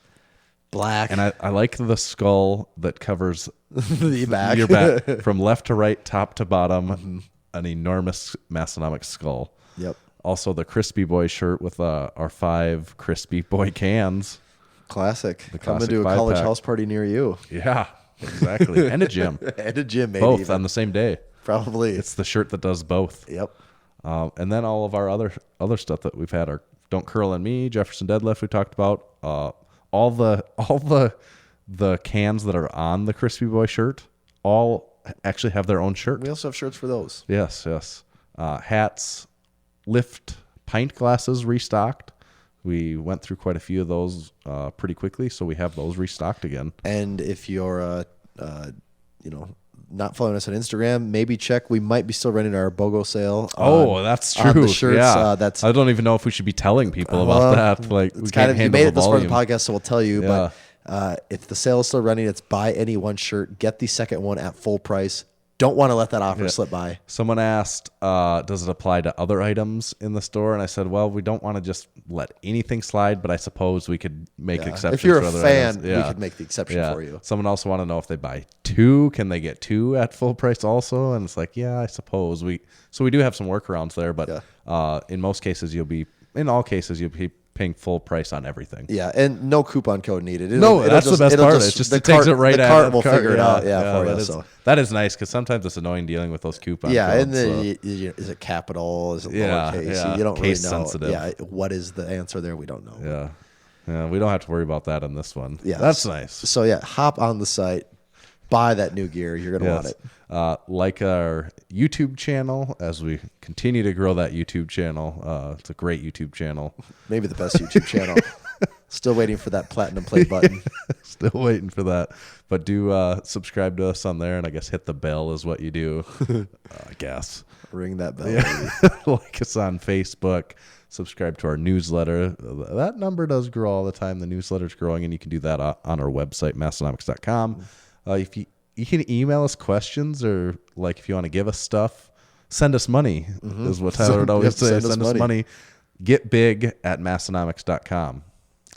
black. And I like the skull that covers the back. your back from left to right, top to bottom, an enormous Massenomics skull. Yep. Also, the Crispy Boy shirt with our 5 Crispy Boy cans. Classic. Come classic to a 5-pack. college house party near you. Yeah, exactly. And a gym. And a gym, maybe. Both even. on the same day. Probably. It's the shirt that does both. Yep. And then all of our other stuff that we've had are Don't Curl and Me, Jefferson Deadlift we talked about. All the cans that are on the Crispy Boy shirt all actually have their own shirt. We also have shirts for those. Yes. Hats, lift, pint glasses restocked. We went through quite a few of those pretty quickly, so we have those restocked again. And if you're, not following us on Instagram, maybe check. We might be still running our BOGO sale. That's true. On the shirts. Yeah. That's. I don't even know if we should be telling people about that. Like, we can't handle you made the it this far in volume. the podcast, so we'll tell you. Yeah. But if the sale is still running, it's buy any one shirt, get the second one at full price. Don't want to let that offer slip by. Someone asked, does it apply to other items in the store? And I said, well, we don't want to just let anything slide, but I suppose we could make exceptions. If you're for a other fan, items. we could make the exception for you. Someone also want to know if they buy 2, can they get 2 at full price also? And it's like, yeah, I suppose we do have some workarounds there, but in all cases you'll be paying full price on everything. Yeah, and no coupon code needed. That's the best part. It's just it takes it right the out. cart will figure it out. For that you. That is nice because sometimes it's annoying dealing with those coupons. Yeah, codes, and then is it capital? Is it lowercase? Yeah. You don't Case really know. sensitive. Yeah, what is the answer there? We don't know. Yeah, we don't have to worry about that on this one. Yeah, that's nice. So hop on the site, buy that new gear. You're gonna want it. Like our YouTube channel as we continue to grow that YouTube channel. It's a great YouTube channel. Maybe the best YouTube channel. Still waiting for that platinum play button. Still waiting for that. But do subscribe to us on there, and I guess hit the bell is what you do. I guess. Ring that bell. Like us on Facebook. Subscribe to our newsletter. That number does grow all the time. The newsletter's growing, and you can do that on our website, Massenomics.com. If you can email us questions, or like if you want to give us stuff, send us money is what Tyler would always say. Send us money. Get big at Massenomics.com.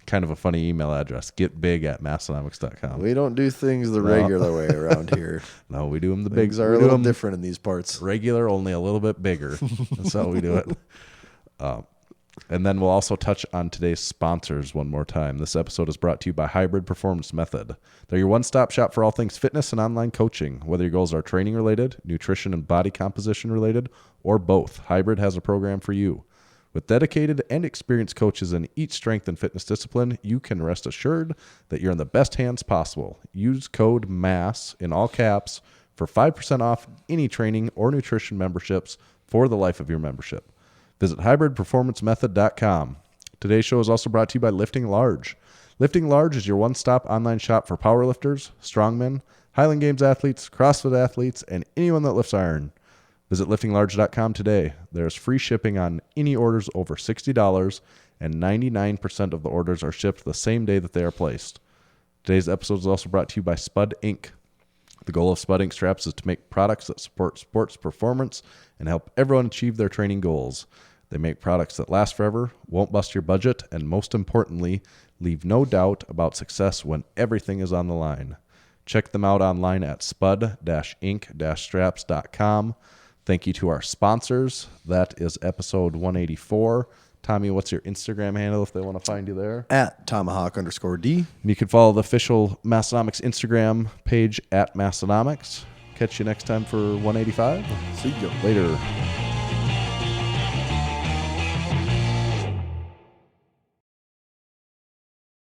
Kind of a funny email address. Get big at Massenomics.com. We don't do things the regular way around here. No, we do them the big. Things are a little different in these parts. Regular, only a little bit bigger. That's how we do it. And then we'll also touch on today's sponsors one more time. This episode is brought to you by Hybrid Performance Method. They're your one-stop shop for all things fitness and online coaching. Whether your goals are training related, nutrition and body composition related, or both, Hybrid has a program for you. With dedicated and experienced coaches in each strength and fitness discipline, you can rest assured that you're in the best hands possible. Use code MASS in all caps for 5% off any training or nutrition memberships for the life of your membership. Visit hybridperformancemethod.com. Today's show is also brought to you by Lifting Large. Lifting Large is your one-stop online shop for powerlifters, strongmen, Highland Games athletes, CrossFit athletes, and anyone that lifts iron. Visit liftinglarge.com today. There's free shipping on any orders over $60, and 99% of the orders are shipped the same day that they are placed. Today's episode is also brought to you by Spud Inc. The goal of Spud Inc. straps is to make products that support sports performance and help everyone achieve their training goals. They make products that last forever, won't bust your budget, and most importantly, leave no doubt about success when everything is on the line. Check them out online at spud-inc-straps.com. Thank you to our sponsors. That is episode 184. Tommy, what's your Instagram handle if they want to find you there? At Tomahawk_D. And you can follow the official Massenomics Instagram page at Massenomics. Catch you next time for 185. See you Later.